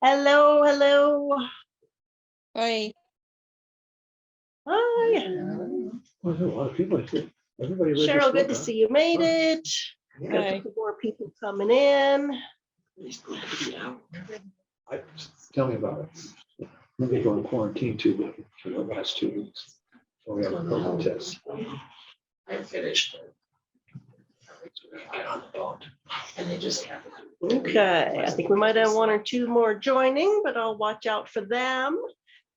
Hello, hello. Hi. Hi. Well, there's a lot of people here. Everybody read Cheryl, this good to book, see you made it. Got a Hi. couple more people coming in. huh? Tell me about it. I'm gonna go in quarantine too for the last 2 weeks. So we have a COVID test. I finished. Get on the boat. And they just happened. Okay, I think we might have one or two more joining, but I'll watch out for them.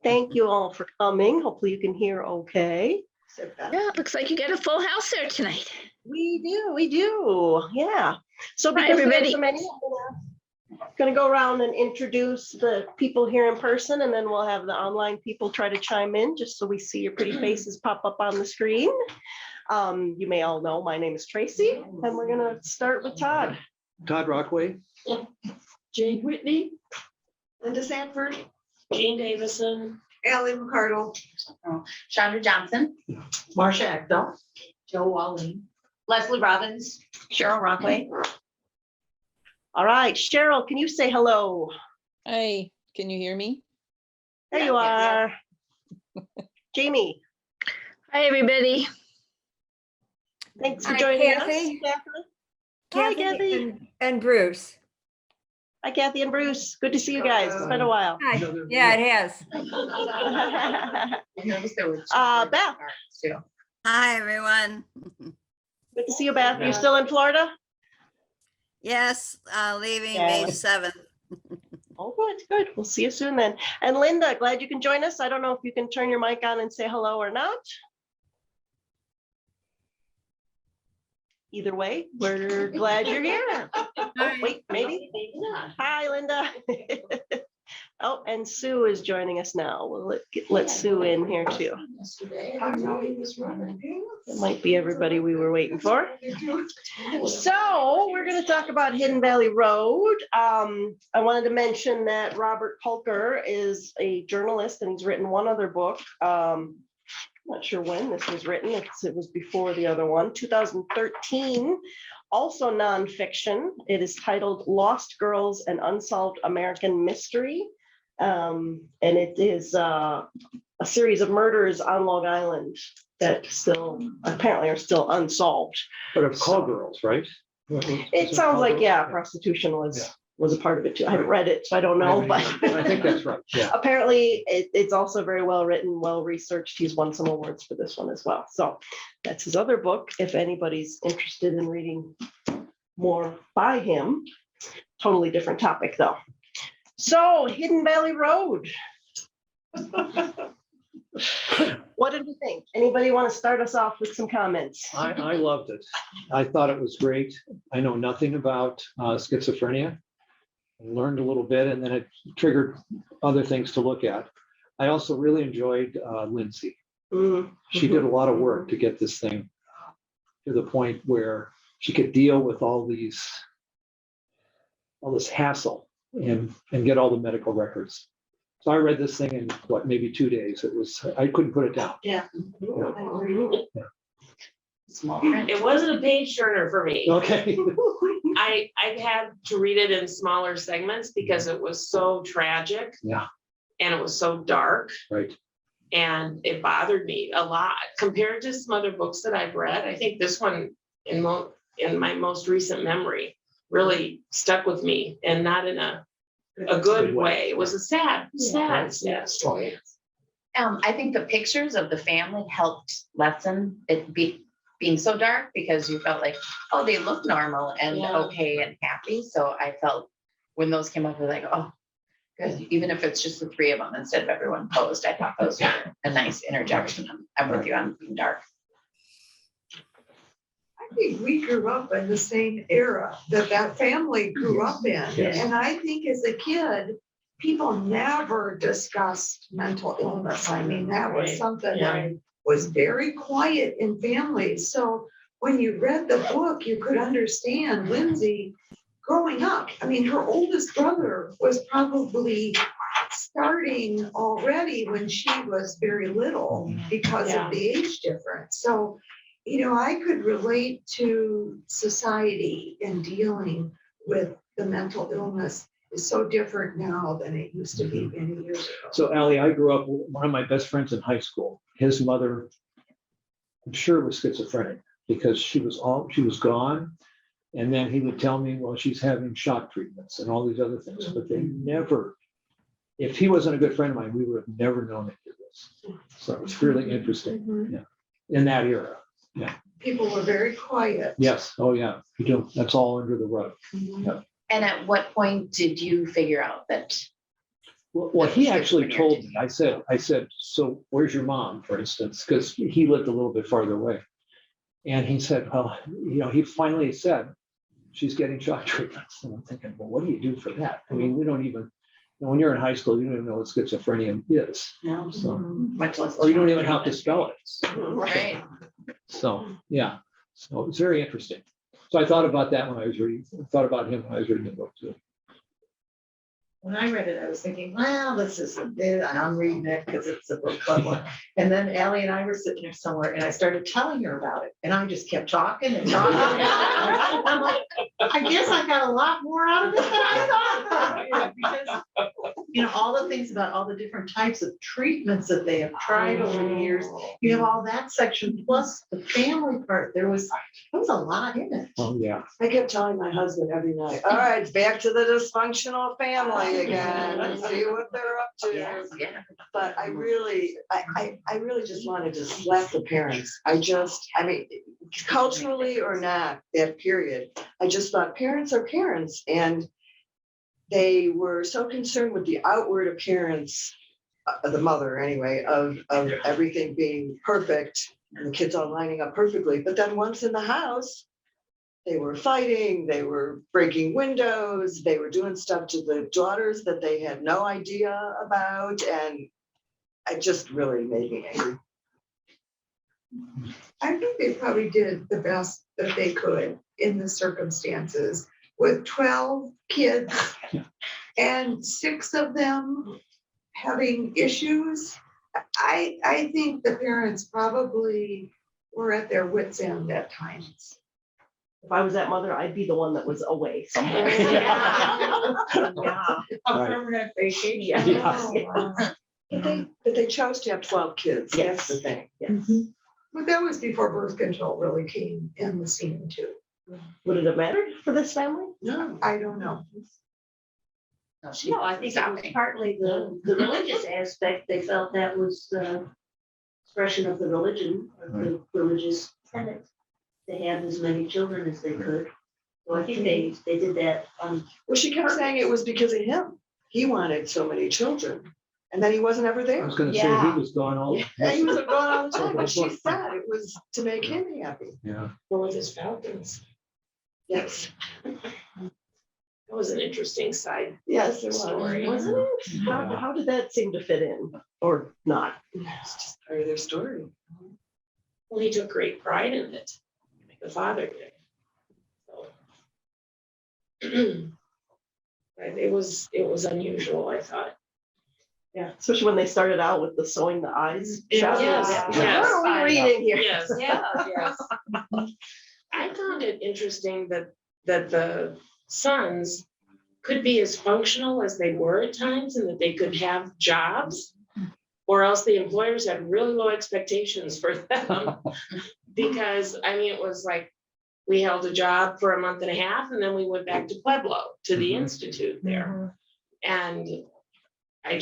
Thank you all for coming. Hopefully you can hear okay. Yeah, it looks like you got a full house there tonight. We do. Yeah. So Hi, because we have everybody. so many, I'm gonna go around and introduce the people here in person, and then we'll have the online people try to chime in, just so we see your pretty faces pop up on the screen. You may all know my name is Tracy, and we're gonna start with Todd. Todd Rockway, Jade Whitney, Linda Sanford, Jean Davison, Allie McCardle, Chandra Johnson, Marcia Echdel. Joe Walling, Leslie Robbins, Cheryl Rockway. All right, Cheryl, can you say hello? Hi. Can you hear me? There you are. Jamie, Hi, everybody. thanks for Hi, joining us. Kathy. Hi, Kathy. and Bruce. Hi, Kathy and Bruce. Good to see you guys. It's been a while. Hi. Yeah, it has. I noticed there were two Beth. cards, too. Hi, everyone. Good to see you, Beth. You still in Florida? Yes, leaving Yeah. May 7th. Oh, good. We'll see you soon then. And Linda, glad you can join us. I don't know if you can turn your mic on and say hello or not. Either way, we're glad you're here. Oh, wait, maybe. Maybe not. Hi, Linda. Oh, and Sue is joining us now. We'll let Sue in here too. Yesterday, I know he was running. That might be everybody we were waiting for. So we're going to talk about Hidden Valley Road. I wanted to mention that Robert Kolker is a journalist, and he's written one other book. Not sure when this was written. It was before the other one, 2013. Also nonfiction. It is titled Lost Girls: An Unsolved American Mystery. And it is a series of murders on Long Island that still apparently are still unsolved. but of call girls, right? It sounds like, yeah, prostitution was a part of it too. I haven't read it, so I don't know, but I think that's right, yeah. apparently it's also very well written, well researched. He's won some awards for this one as well. So that's his other book, if anybody's interested in reading more by him. Totally different topic though. So Hidden Valley Road. What did we think? Anybody want to start us off with some comments? I loved it. I thought it was great. I know nothing about schizophrenia. I learned a little bit, and then it triggered other things to look at. I also really enjoyed Lindsay. Mhm. She did a lot of work to get this thing to the point where she could deal with all this hassle and get all the medical records. So I read this thing in maybe 2 days. I couldn't put it down. Yeah. Small print. It wasn't a page turner for me. Okay. I had to read it in smaller segments because it was so tragic. Yeah. And it was so dark. Right. And it bothered me a lot compared to some other books that I've read. I think this one in my most recent memory really stuck with me, and not in a good way. It was a sad story. I think the pictures of the family helped lessen it being so dark, because you felt like, oh, they look normal and okay and happy. So I felt when those came up, I was like, oh, good. Even if it's just the three of them instead of everyone posed, I thought those were a nice interjection. I'm with you on being dark. I think we grew up in the same era that family grew up in. Yes. And I think as a kid, people never discussed mental illness. I mean, that was Right. something Yeah. that was very quiet in families. So when you read the book, you could understand Lindsay growing up. I mean, her oldest brother was probably starting already when she was very little because of the age difference. So, I could relate to society in dealing with the mental illness is so different now than it used to be many years ago. So Ally, I grew up, one of my best friends in high school, his mother, I'm sure was schizophrenic because she was gone. And then he would tell me, well, she's having shock treatments and all these other things, but they never, if he wasn't a good friend of mine, we would have never known they did this. So it's really interesting, yeah, in that era. Yeah. People were very quiet. Yes. Oh, yeah. You do. That's all under the rug. And at what point did you figure out that? Well, he actually told me, I said, so where's your mom, for instance, because he lived a little bit farther away. And he said, well, he finally said, she's getting shock treatments. And I'm thinking, well, what do you do for that? I mean, we don't even, when you're in high school, you don't even know what schizophrenia is. No. So, Much less. or you don't even have to spell it. Right. So, yeah, so it's very interesting. So I thought about that when I was reading, thought about him when I was reading the book too. When I read it, I was thinking, well, this isn't it. And I'm reading it because it's a book club one. And then Ally and I were sitting there somewhere and I started telling her about it. And I just kept talking and talking. I'm like, I guess I got a lot more out of it than I thought. Because, all the things about all the different types of treatments that they have tried over the years. You have all that section plus the family part. There was a lot in it. Oh, yeah. I kept telling my husband every night, all right, back to the dysfunctional family again, and see what they're up to. Yes, yeah. But I really just wanted to slap the parents. I mean, culturally or not, that period, I just thought parents are parents. And they were so concerned with the outward appearance, the mother anyway, of everything being perfect and the kids all lining up perfectly. But then once in the house, they were fighting, they were breaking windows, they were doing stuff to the daughters that they had no idea about. And it just really made me angry. I think they probably did the best that they could in the circumstances with 12 kids and 6 of them having issues. I think the parents probably were at their wits' end at times. If I was that mother, I'd be the one that was away somewhere. A permanent vacation. Yeah. But they chose to have 12 kids. That's the thing. Yes. But that was before birth control really came in the scene too. Would it have mattered for this family? No. I don't know. No, I think it was partly the religious aspect. They felt that was the expression of the religion, of the religious tenets. They had as many children as they could. So I think they did that on. Well, she kept saying it was because of him. He wanted so many children. And then he wasn't ever I there. was going to say he was gone all. Yeah, he was gone all the time, but she said it was to make him happy. Yeah. Or with his falcons. Yes. That was an interesting side. Yes, it was. Story. Wasn't it? How did that seem to fit in or not? It's just part of their story. Well, he took great pride in it. The father did. So. Right, it was unusual, I thought. Yeah, especially when they started out with the sewing the eyes. Yes, shut. yes. What are we reading here? Yes. Yes. I found it interesting that the sons could be as functional as they were at times and that they could have jobs, or else the employers had really low expectations for them. Because I mean, it was like we held a job for a month and a half and then we went back to Pueblo to the institute there. And I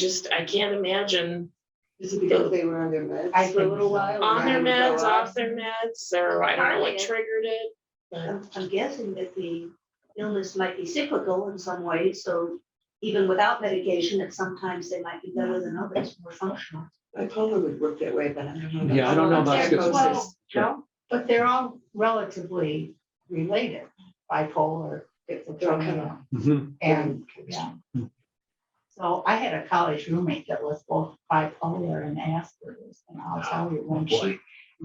can't imagine. Is it because they were on their meds for a little while? On their Trying to meds, grow off up? their meds, or I don't know what triggered it. But I'm guessing that the illness might be cyclical in some ways, so even without medication, that sometimes they might be better than others, more functional. Bipolar would work that way, but I don't know. Yeah, I don't know about Psychosis. schizophrenia. No, but they're all relatively related, bipolar, schizophrenia, Mhm. and, yeah. So I had a college roommate that was both bipolar and Asperger's, and I'll tell you, when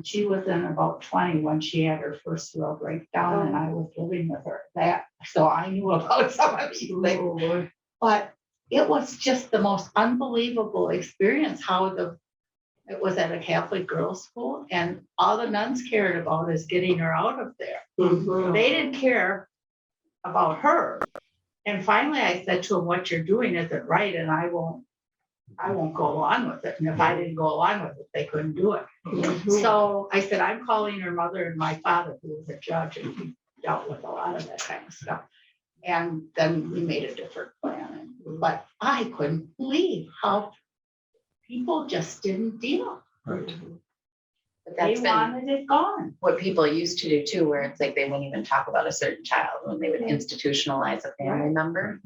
she was in about 20 when she had her first real breakdown, and I was living with her, so I knew about some of these things. But it was just the most unbelievable experience how it was at a Catholic girls' school, and all the nuns cared about is getting her out of there. Mhm. They didn't care about her. And finally I said to him, what you're doing isn't right and I won't go along with it. And if I didn't go along with it, they couldn't do it. So I said, I'm calling her mother and my father, who was a judge, and he dealt with a lot of that kind of stuff. And then we made a different plan. But I couldn't believe how people just didn't deal. Right. But They that's been wanted it gone. what people used to do too, where it's like they wouldn't even talk about a certain child when they would institutionalize a family member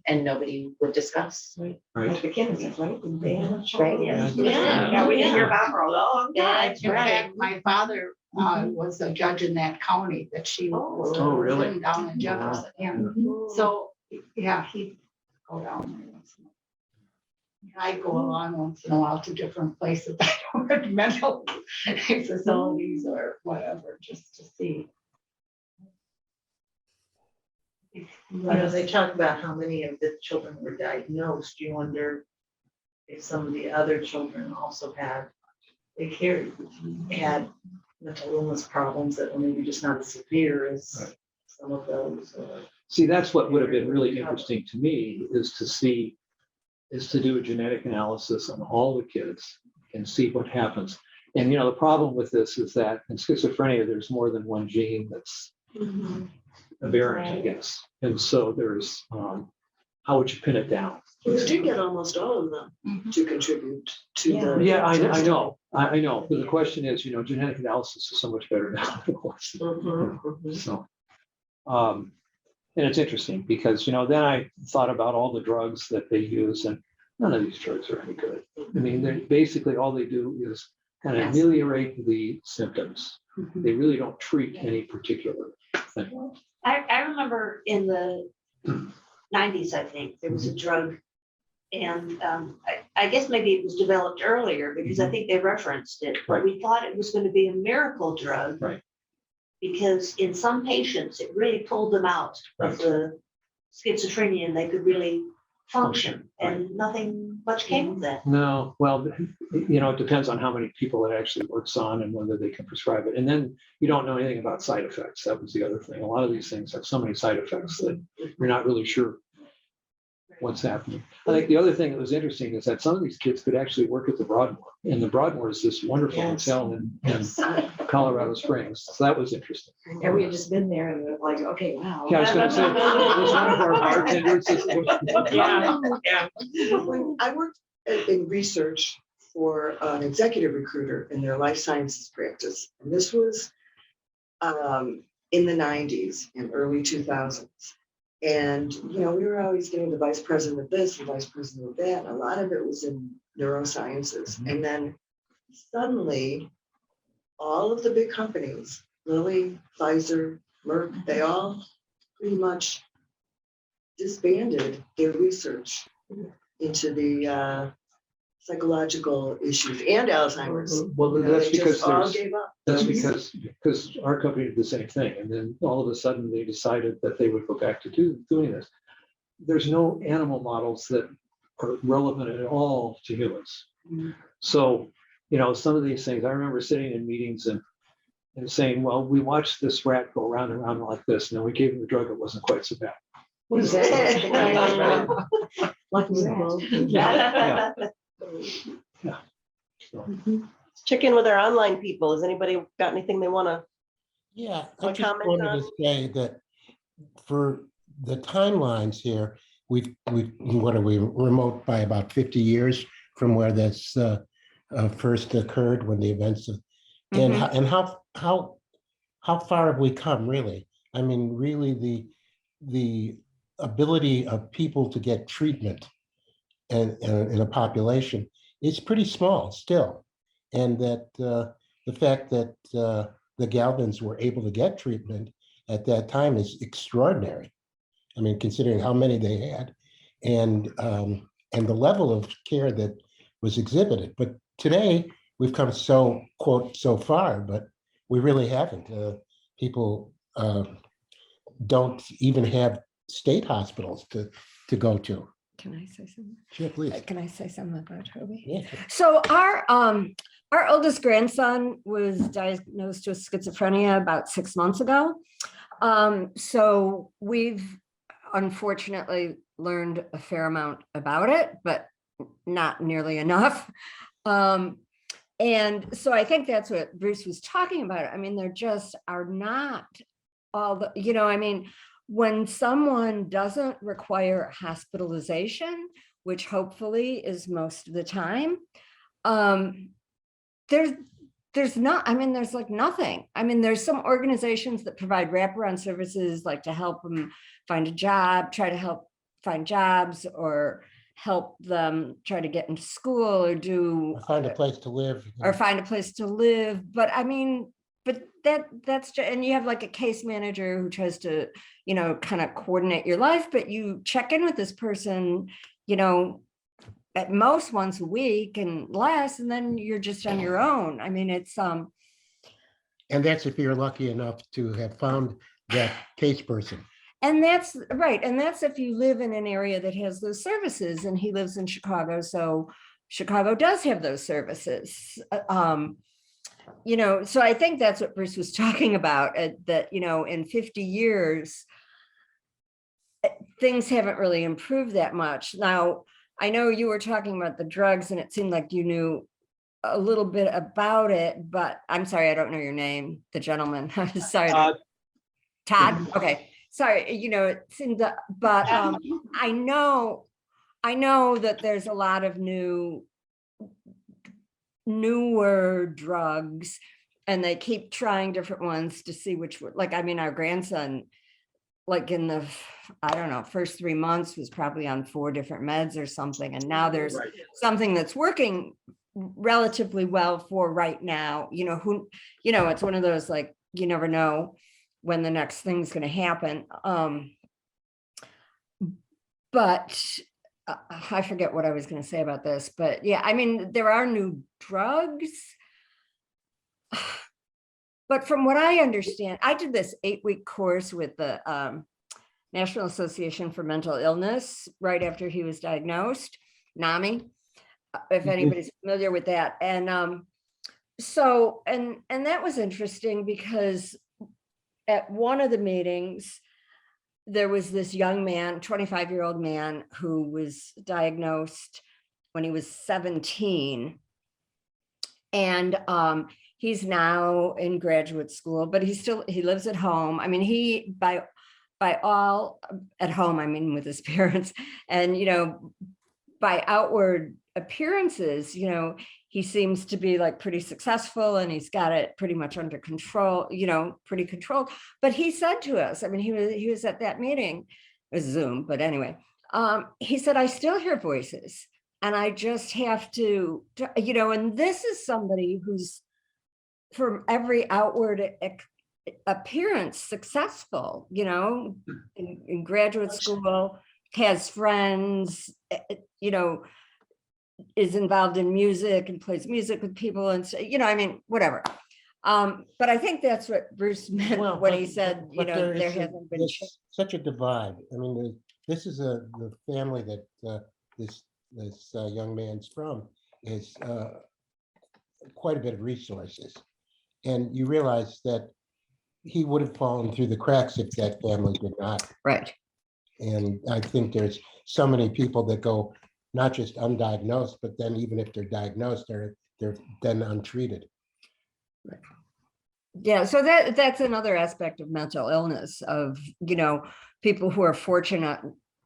and nobody would discuss. Right. The kids, right? Right. Yeah, we didn't hear about her a long time. That's In right. fact, my father was a judge in that county that she was. Oh, really? living down in Jefferson. And so, yeah, he'd go down there. once in a while. I'd go along once in a while to different places, mental facilities or whatever, just to see. You know, they talk about how many of the children were diagnosed. You wonder if some of the other children also had mental illness problems that were maybe just not as severe as some of those. See, that's what would have been really interesting to me is to do a genetic analysis on all the kids and see what happens. And, you know, the problem with this is that in schizophrenia, there's more than one gene that's aberrant, I guess. And so there's, how would you pin it down? You do get almost all of them to contribute to the. Yeah, I know. But the question is, you know, genetic analysis is so much better now than it was. So, and it's interesting because, you know, then I thought about all the drugs that they use and none of these drugs are any good. I mean, they're basically all they do is kind of ameliorate the symptoms. They really don't treat any particular thing. I remember in the 90s, I think, there was a drug. And I guess maybe it was developed earlier because I think they referenced it, but we thought it was going to be a miracle drug. Right. Because in some patients, it really pulled them out of the schizophrenia and they could really function and nothing much came of that. No, well, you know, it depends on how many people it actually works on and whether they can prescribe it. And then you don't know anything about side effects. That was the other thing. A lot of these things have so many side effects that you're not really sure what's happening. I think the other thing that was interesting is that some of these kids could actually work at the Broadmoor. And the Broadmoor is this wonderful hotel in Colorado Springs. So that was interesting. And we had just been there and we're like, okay, wow. Yeah, I was going to say, it was one of our bartenders. When I worked in research for an executive recruiter in their life sciences practice, and this was in the 90s and early 2000s. And, you know, we were always getting the vice president of this, the vice president of that. And a lot of it was in neurosciences. And then suddenly, all of the big companies, Lilly, Pfizer, Merck, they all pretty much disbanded their research into the psychological issues and Alzheimer's. Well, You know, that's they because just all there's, gave up. that's because our company did the same thing. And then all of a sudden they decided that they would go back to doing this. There's no animal models that are relevant at all to humans. So, you know, some of these things, I remember sitting in meetings and saying, well, we watched this rat go around and around like this, and then we gave him the drug, it wasn't quite so bad. What is that? Like Yeah. So, Check in with our online people. Has anybody got anything they want to? Yeah, I What just comment wanted on- to say that for the timelines here, what are we, remote by about 50 years from where this first occurred when the events of, and how far have we come, really? I mean, really the ability of people to get treatment and in a population is pretty small still. And that the fact that the Galvins were able to get treatment at that time is extraordinary. I mean, considering how many they had and the level of care that was exhibited. But today we've come so, quote, so far, but we really haven't. People don't even have state hospitals to go to. Can I say something? Sure, please. Can I say something about Toby? Yeah. So our oldest grandson was diagnosed with schizophrenia about 6 months ago. So we've unfortunately learned a fair amount about it, but not nearly enough. And so I think that's what Bruce was talking about. I mean, there just are not all the, I mean, when someone doesn't require hospitalization, which hopefully is most of the time, there's not, I mean, there's like nothing. I mean, there's some organizations that provide wraparound services, like to help them find a job, try to help find jobs, or help them try to get into school, or do Find a place to live. or find a place to live. But I mean, but that's just, and you have like a case manager who tries to, kind of coordinate your life, but you check in with this person, at most once a week and less, and then you're just on your own. I mean, it's And that's if you're lucky enough to have found that case person. and that's right. And that's if you live in an area that has those services, and he lives in Chicago. So Chicago does have those services. So I think that's what Bruce was talking about, that, in 50 years, things haven't really improved that much. Now, I know you were talking about the drugs, and it seemed like you knew a little bit about it, but I'm sorry, I don't know your name, the gentleman. I'm sorry. Todd. Okay. Sorry. It seemed that, but I know that there's a lot of newer drugs, and they keep trying different ones to see which would, like, I mean, our grandson, like in the, I don't know, first 3 months was probably on 4 different meds or something. And now there's something that's working relatively well for right now, it's one of those, like, you never know when the next thing's going to happen. But I forget what I was going to say about this, but yeah, I mean, there are new drugs. But from what I understand, I did this 8-week course with the National Association for Mental Illness right after he was diagnosed, NAMI, if anybody's familiar with that. And so that was interesting, because at one of the meetings, there was this young man, 25-year-old man, who was diagnosed when he was 17. And he's now in graduate school, but he lives at home. I mean, he, by all at home, I mean, with his parents, and, by outward appearances, he seems to be like pretty successful, and he's got it pretty much under control, pretty controlled. But he said to us, I mean, he was at that meeting, it was Zoom, but anyway, he said, I still hear voices, and I just have to, and this is somebody who's, from every outward appearance, successful, in graduate school, has friends, is involved in music and plays music with people, and so, I mean, whatever. But I think that's what Bruce meant when he said, there hasn't been such a divide. I mean, this is the family that this young man's from is quite a bit of resources, and you realize that he would have fallen through the cracks if that family did not. Right. And I think there's so many people that go not just undiagnosed, but then even if they're diagnosed, they're then untreated. Right. Yeah, so that's another aspect of mental illness, of, people who are fortunate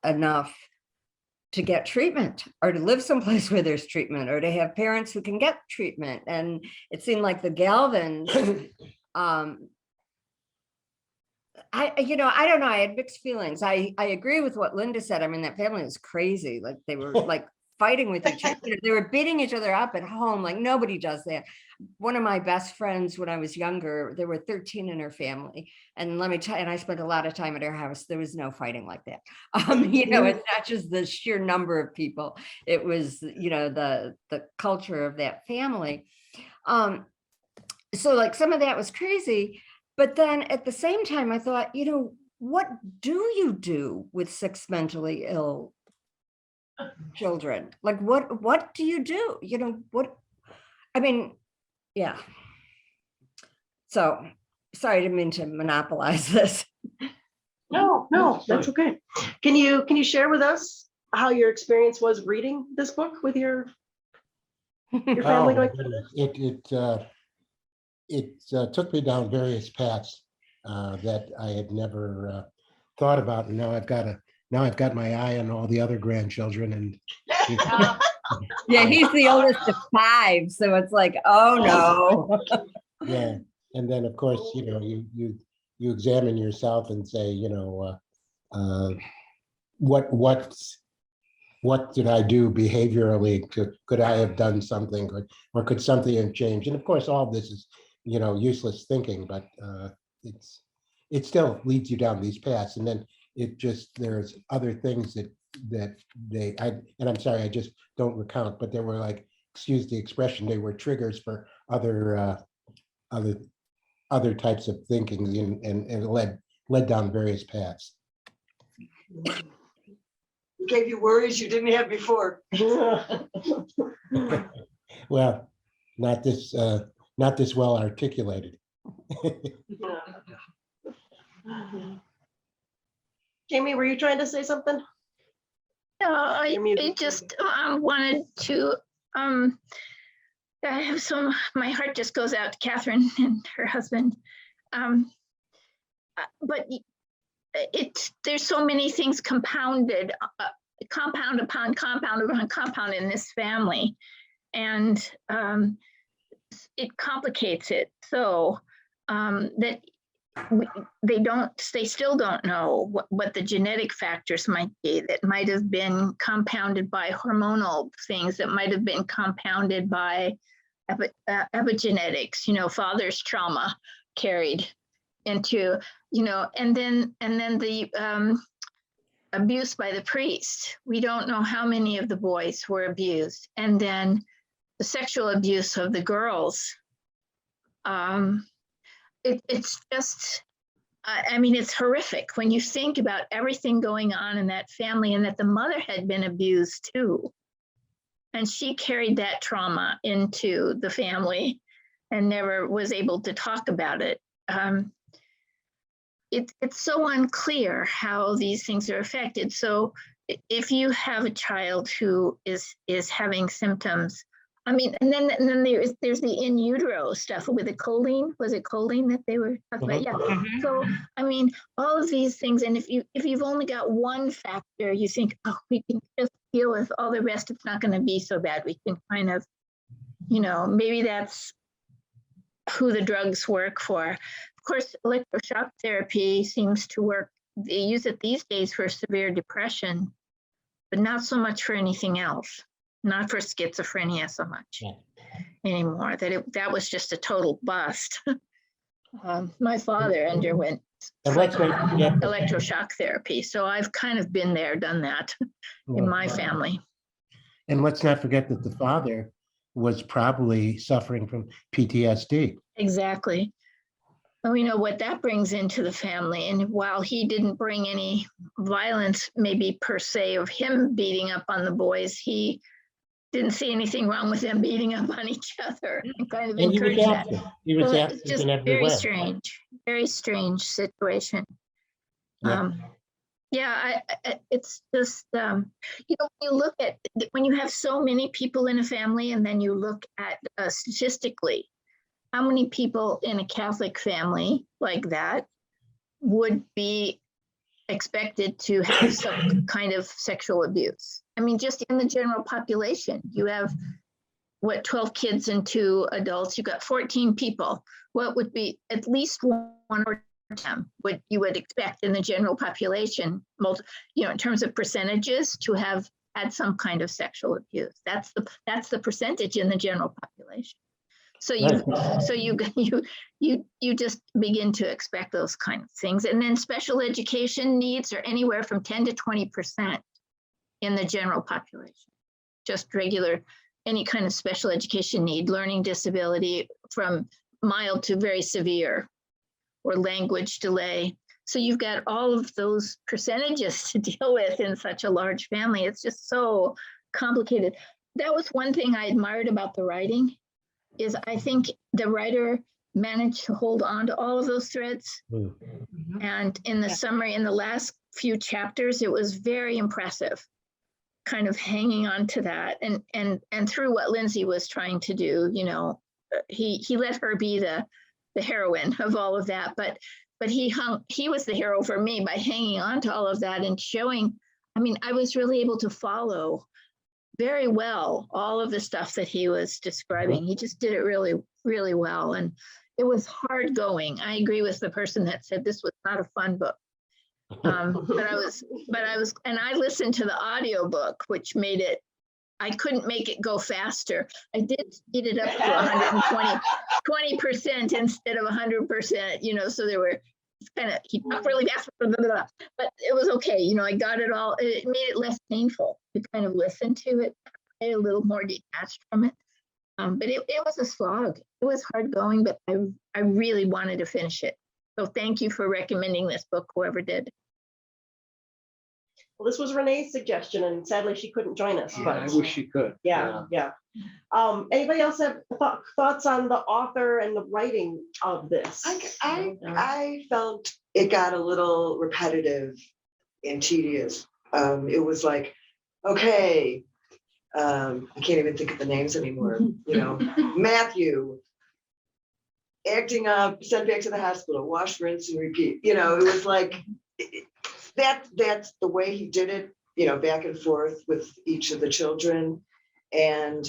enough to get treatment, or to live someplace where there's treatment, or to have parents who can get treatment. And it seemed like the Galvins, I don't know, I had mixed feelings. I agree with what Linda said. I mean, that family was crazy. Like, they were like fighting with each other. They were beating each other up at home. Like, nobody does that. One of my best friends when I was younger, there were 13 in her family. And let me tell you, and I spent a lot of time at her house. There was no fighting like that. It's not just the sheer number of people. It was, the culture of that family. So like, some of that was crazy. But then at the same time, I thought, what do you do with 6 mentally ill children? Like, what do you do? I mean, yeah. So sorry, I didn't mean to monopolize this. No, that's okay. Can you share with us how your experience was reading this book with your family Oh, going? goodness. It took me down various paths that I had never thought about. And now I've got my eye on all the other grandchildren and Yeah, he's the oldest of 5, so it's like, oh no. yeah. And then, of course, you examine yourself and say, what did I do behaviorally? Could I have done something, or could something have changed? And of course, all of this is, useless thinking, but it still leads you down these paths. And then there's other things and I'm sorry, I just don't recount, but there were, like, excuse the expression, they were triggers for other types of thinking, and it led down various paths. Gave you worries you didn't have before. Well, not this well articulated. Jamie, were you trying to say something? No, Your I music. just wanted to, I have my heart just goes out to Catherine and her husband. But there's so many things compounded, compound upon compound upon compound in this family. And it complicates it so that they still don't know what the genetic factors might be that might have been compounded by hormonal things, that might have been compounded by epigenetics, father's trauma carried into, and then the abuse by the priest. We don't know how many of the boys were abused. And then the sexual abuse of the girls. It's just, it's horrific when you think about everything going on in that family, and that the mother had been abused too. And she carried that trauma into the family and never was able to talk about it. It's so unclear how these things are affected. So if you have a child who is having symptoms, and then there's the in utero stuff with the choline. Was it choline that they were talking about? Yeah. So all of these things, and if you've only got one factor, you think, oh, we can just deal with all the rest. It's not going to be so bad. We can kind of, maybe that's who the drugs work for. Of course, electroshock therapy seems to work. They use it these days for severe depression, but not so much for anything else. Not for schizophrenia so much anymore. That was just a total bust. My father underwent electroshock therapy, so I've kind of been there, done that in my family. And let's not forget that the father was probably suffering from PTSD. Exactly. And we know what that brings into the family. And while he didn't bring any violence, maybe per se, of him beating up on the boys, he didn't see anything wrong with them beating up on each other and kind of encourage that. He was Well, absent it's just in every very way. very strange situation. Yeah. It's just, when you look at, when you have so many people in a family, and then you look at statistically, how many people in a Catholic family like that would be expected to have some kind of sexual abuse? Just in the general population, you have 12 kids and 2 adults, you got 14 people. What would be at least one or 10 what you would expect in the general population, in terms of percentages, to have had some kind of sexual abuse. That's the percentage in the general population. So you just begin to expect those kind of things. And then special education needs are anywhere from 10 to 20% in the general population. Just regular, any kind of special education need, learning disability from mild to very severe, or language delay. So you've got all of those percentages to deal with in such a large family. It's just so complicated. That was one thing I admired about the writing, is I think the writer managed to hold on to all of those threads. Mm. And in the summary, in the last few chapters, it was very impressive, kind of hanging on to that. And through what Lindsay was trying to do, you know, he let her be the heroine of all of that, but he was the hero for me by hanging on to all of that and showing, I mean, I was really able to follow very well all of the stuff that he was describing. He just did it really, really well. And it was hard going. I agree with the person that said this was not a fun book. But I was, and I listened to the audio book, which made it, I couldn't make it go faster. I did speed it up to 20% instead of 100%, you know, so there were kind of, he talked really fast, blah, blah, blah, but it was okay. You know, I got it all, it made it less painful to kind of listen to it, a little more detached from it. But it was a slog. It was hard going, but I really wanted to finish it. So thank you for recommending this book, whoever did. Well, this was Renee's suggestion, and sadly she couldn't join us, Yeah, but I wish she could. yeah. Anybody else have thoughts on the author and the writing of this? I felt it got a little repetitive and tedious. It was like, okay, I can't even think of the names anymore, you know, Matthew, acting up, sent back to the hospital, wash, rinse, and repeat. You know, it was like, that's the way he did it, you know, back and forth with each of the children. And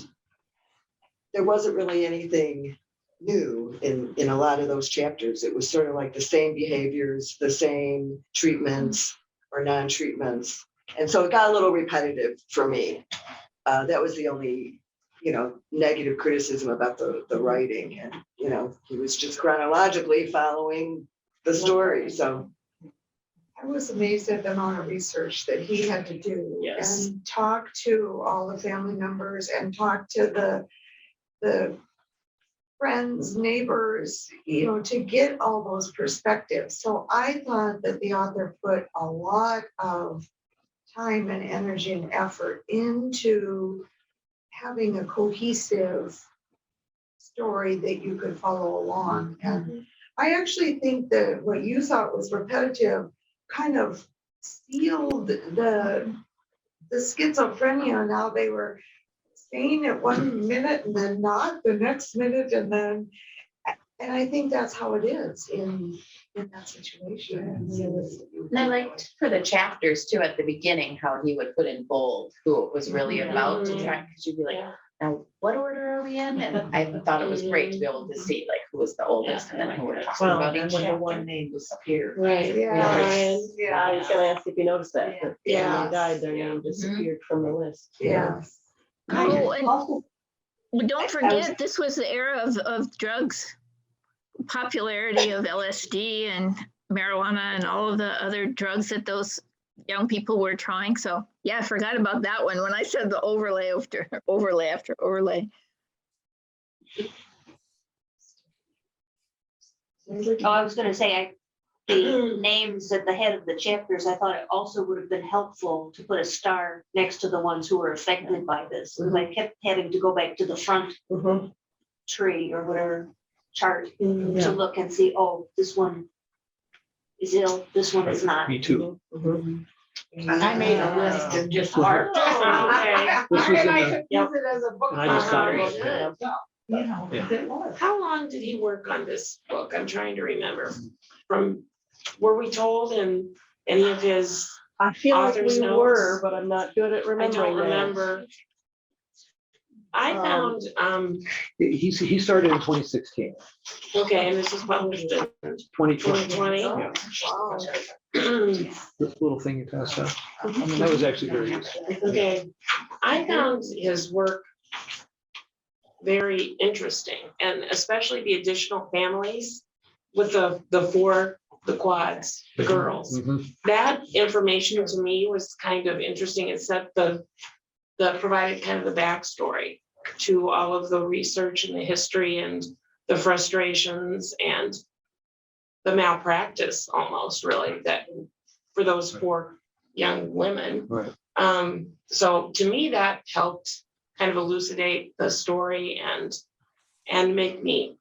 there wasn't really anything new in a lot of those chapters. It was sort of like the same behaviors, the same treatments or non-treatments. And so it got a little repetitive for me. That was the only, you know, negative criticism about the writing. And, you know, he was just chronologically following the story. So I was amazed at the amount of research that he had to do. Yes. And talk to all the family members and talk to the friends, neighbors, you know, to get all those perspectives. So I thought that the author put a lot of time and energy and effort into having a cohesive story that you could follow along. And I actually think that what you thought was repetitive kind of sealed the schizophrenia. Now they were saying it 1 minute and then not the next minute, and I think that's how it is in that situation. And I liked for the chapters too, at the beginning, how he would put in bold who it was really about to try, because you'd be like, now what order are we in? And I thought it was great to be able to see like who was the oldest and then who we're talking about each when the chapter. one name disappeared. Right. Yeah. Ryan, Yeah. I was gonna ask if you noticed that. When Yeah. they died, their name disappeared from the list. Yeah. Oh, and Also, don't forget, this was the era of drugs, popularity of LSD and marijuana and all of the other drugs that those young people were trying. So yeah, I forgot about that one when I said the overlay after overlay. I was gonna say, the names at the head of the chapters, I thought it also would have been helpful to put a star next to the ones who were affected by this. Because I kept having to go back to the front Mhm. tree or whatever chart Yeah. to look and see, oh, this one is ill, this one is not. Me too. Mhm. I made a list of just art. Okay. This was in I the- could use it as a book. And I just thought it was good. You know, Yeah. it was. How long did he work on this book? I'm trying to remember. Were we told in any of his, I feel like Author's we notes. were, but I'm not good at I remembering don't that. remember. I found, He started in 2016, okay, and this was published in 2020. 2020. Yeah, Wow. this little thing you passed out. That was actually very useful. Okay, I found his work very interesting, and especially the additional families with the quads, the girls. Mhm. That information to me was kind of interesting. It set the provided kind of the backstory to all of the research and the history and the frustrations and the malpractice almost really that for those 4 young women. Right. So to me, that helped kind of elucidate the story and make me,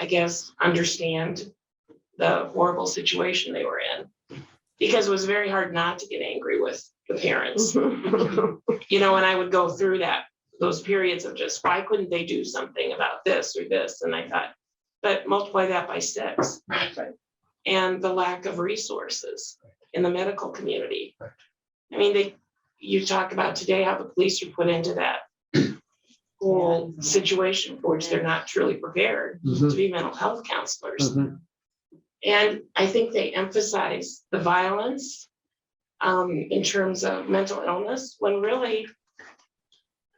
I guess, understand the horrible situation they were in. Because it was very hard not to get angry with the parents. You know, and I would go through those periods of just, why couldn't they do something about this or this? And I thought, but multiply that by 6. And the lack of resources in the medical community. I mean, you talk about today how the police are put into that whole situation for which they're not truly prepared to be mental health counselors. And I think they emphasize the violence in terms of mental illness, when really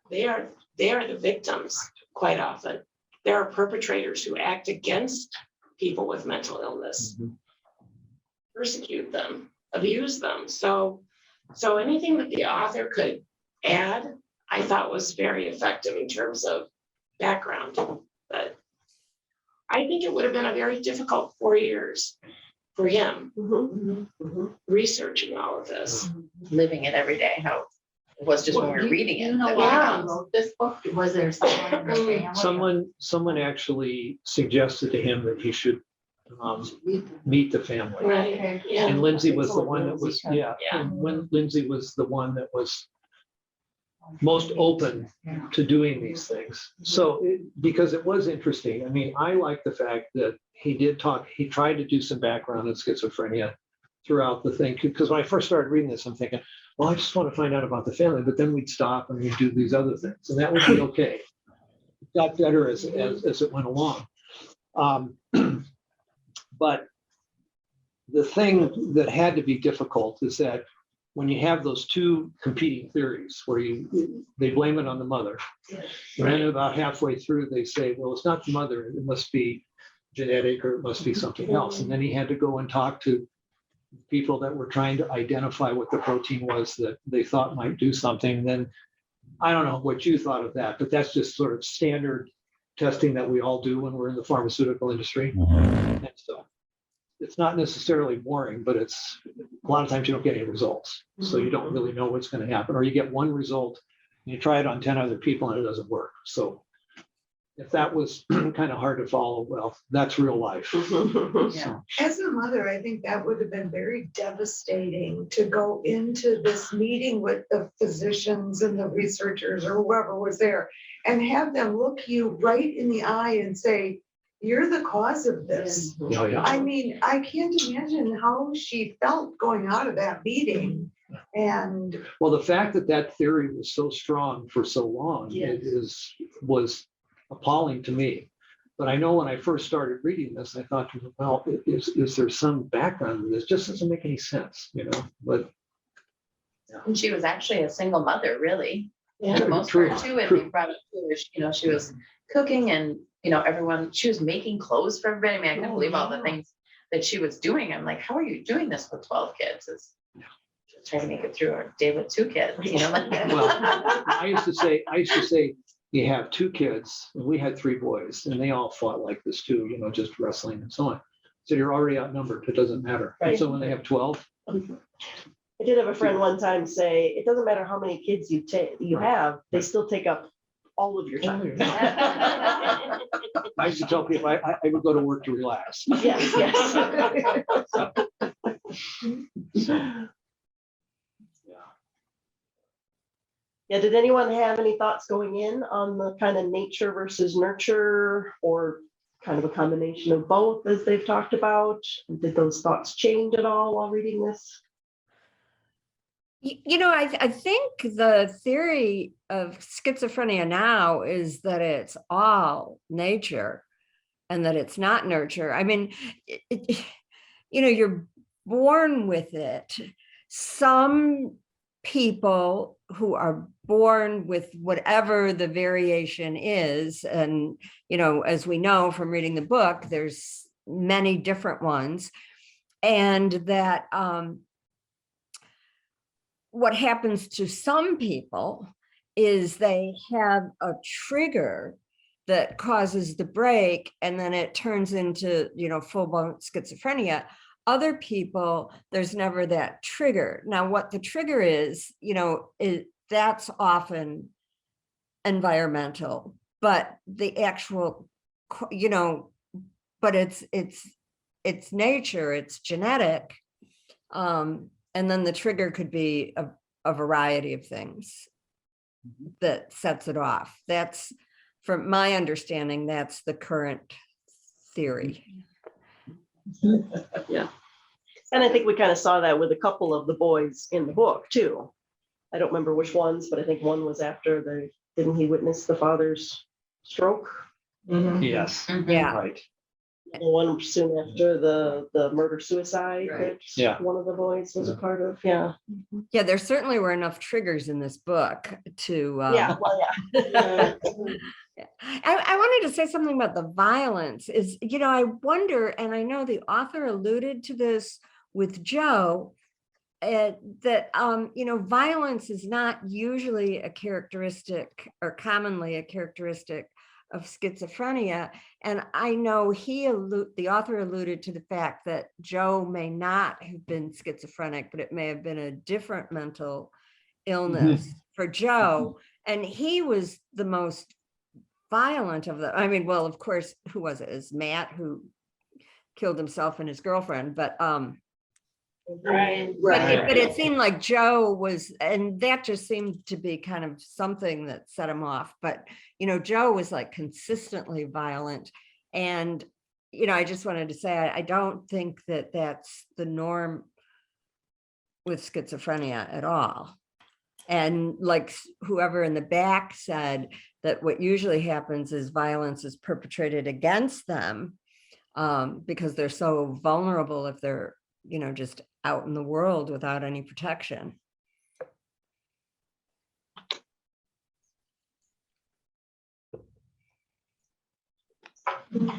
they are the victims quite often. There are perpetrators who act against people with mental illness, persecute them, abuse them. So anything that the author could add, I thought was very effective in terms of background. But I think it would have been a very difficult 4 years for him, researching all of this. Living it every day, how it was just when we were reading it. You know that why we- he wrote this book? Was there someone in the family? Someone actually suggested to him that he should meet the family. Right, yeah. And Lindsay was the one that was, yeah, Yeah. and when Lindsay was the one that was most open to doing these things. So, because it was interesting, I mean, I like the fact that he tried to do some background on schizophrenia throughout the thing, because when I first started reading this, I'm thinking, well, I just want to find out about the family, but then we'd stop and we'd do these other things, and that would be okay. It got better as it went along. But the thing that had to be difficult is that when you have those two competing theories where they blame it on the mother, and then about halfway through they say, well, it's not the mother, it must be genetic or it must be something else. And then he had to go and talk to people that were trying to identify what the protein was that they thought might do something. And then I don't know what you thought of that, but that's just sort of standard testing that we all do when we're in the pharmaceutical industry. And so it's not necessarily boring, but it's a lot of times you don't get any results. So you don't really know what's going to happen, or you get one result and you try it on 10 other people and it doesn't work. So if that was kind of hard to follow, well, that's real life. Yeah. As a mother, I think that would have been very devastating to go into this meeting with the physicians and the researchers or whoever was there and have them look you right in the eye and say, you're the cause of this. Oh, yeah. I mean, I can't imagine how she felt going out of that meeting. And Well, the fact that that theory was so strong for so long was appalling to me. But I know when I first started reading this, I thought, well, is there some background to this? Just doesn't make any sense, you know. But And she was actually a single mother, really, for the most True, part too. And true. we brought up too, she was cooking and, she was making clothes for everybody. I mean, I couldn't believe all the things that she was doing. I'm like, how are you doing this with 12 kids? It's trying to make it through our day with 2 kids, like that. Well, I used to say, you have 2 kids, and we had 3 boys, and they all fought like this too, just wrestling and so on. So you're already outnumbered. It doesn't matter. And Right. so when they have 12, I did have a friend one time say, it doesn't matter how many kids you have, they still take up all of your time. I used to tell people I would go to work to relax. Yes, yes. Yeah, did anyone have any thoughts going in on the kind of nature versus nurture, or kind of a combination of both as they've talked about? Did those thoughts change at all while reading this? I think the theory of schizophrenia now is that it's all nature and that it's not nurture. I mean, you're born with it. Some people who are born with whatever the variation is, and, as we know from reading the book, there's many different ones, and that, what happens to some people is they have a trigger that causes the break, and then it turns into, full-blown schizophrenia. Other people, there's never that trigger. Now, what the trigger is, that's often environmental, but the actual, but it's nature, it's genetic. And then the trigger could be a variety of things that sets it off. That's, from my understanding, that's the current theory. Yeah. And I think we kind of saw that with a couple of the boys in the book too. I don't remember which ones, but I think one was after didn't he witness the father's stroke? Yes, Yeah. right. The one soon after the murder suicide Right. that Yeah. one of the boys was a part of. Yeah. Yeah, there certainly were enough triggers in this book to. Yeah. Well, yeah. I wanted to say something about the violence is, I wonder, and I know the author alluded to this with Joe, that, violence is not usually a characteristic or commonly a characteristic of schizophrenia. And I know the author alluded to the fact that Joe may not have been schizophrenic, but it may have been a different mental illness for Joe. And he was the most violent of the, well, of course, who was it? Is Matt, who killed himself and his girlfriend, but Right. but it seemed like Joe was, and that just seemed to be kind of something that set him off. But, Joe was like consistently violent. And, I just wanted to say, I don't think that that's the norm with schizophrenia at all. And like whoever in the back said that what usually happens is violence is perpetrated against them because they're so vulnerable if they're, just out in the world without any protection.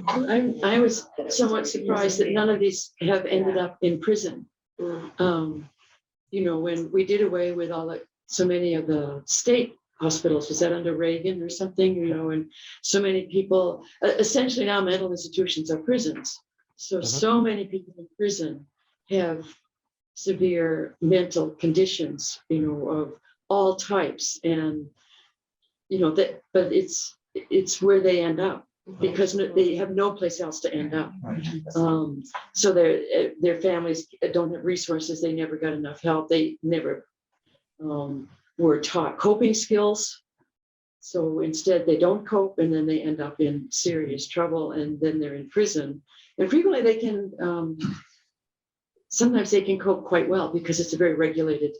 I was somewhat surprised that none of these have ended up in prison. When we did away with so many of the state hospitals, was that under Reagan or something, and so many people, essentially now mental institutions are prisons. So many people in prison have severe mental conditions, of all types. And, but it's where they end up because they have no place else to end up. So their families don't have resources. They never got enough help. They never were taught coping skills. So instead they don't cope, and then they end up in serious trouble, and then they're in prison. And frequently they can, sometimes they can cope quite well because it's a very regulated,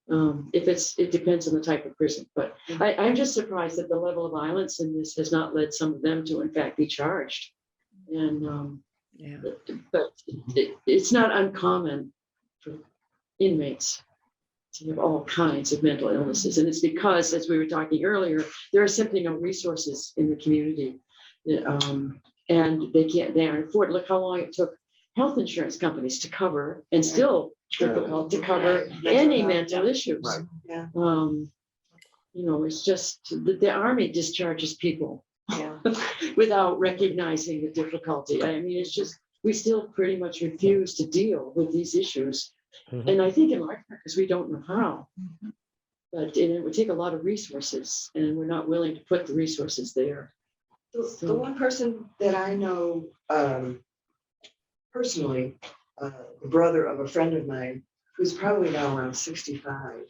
it depends on the type of prison. But I'm just surprised that the level of violence in this has not led some of them to in fact be charged. And, but it's not uncommon for inmates to have all kinds of mental illnesses. And it's because, as we were talking earlier, there are simply no resources in the community. And they aren't afford. Look how long it took health insurance companies to cover, and still difficult to cover any mental issues. Yeah. It's just the Army discharges people without recognizing the difficulty. It's just, we still pretty much refuse to deal with these issues. And I think in large part because we don't know how. But it would take a lot of resources, and we're not willing to put the resources there. The one person that I know personally, the brother of a friend of mine, who's probably now around 65,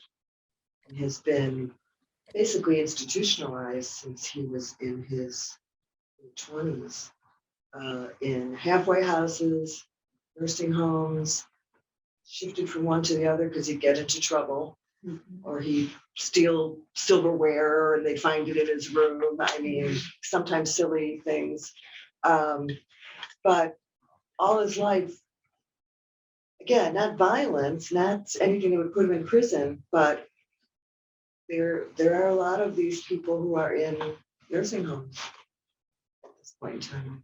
and has been basically institutionalized since he was in his 20s, in halfway houses, nursing homes, shifted from one to the other because he'd get into trouble, or he'd steal silverware and they'd find it in his room. Sometimes silly things. But all his life, again, not violence, not anything that would put him in prison, but there are a lot of these people who are in nursing homes at this point in time.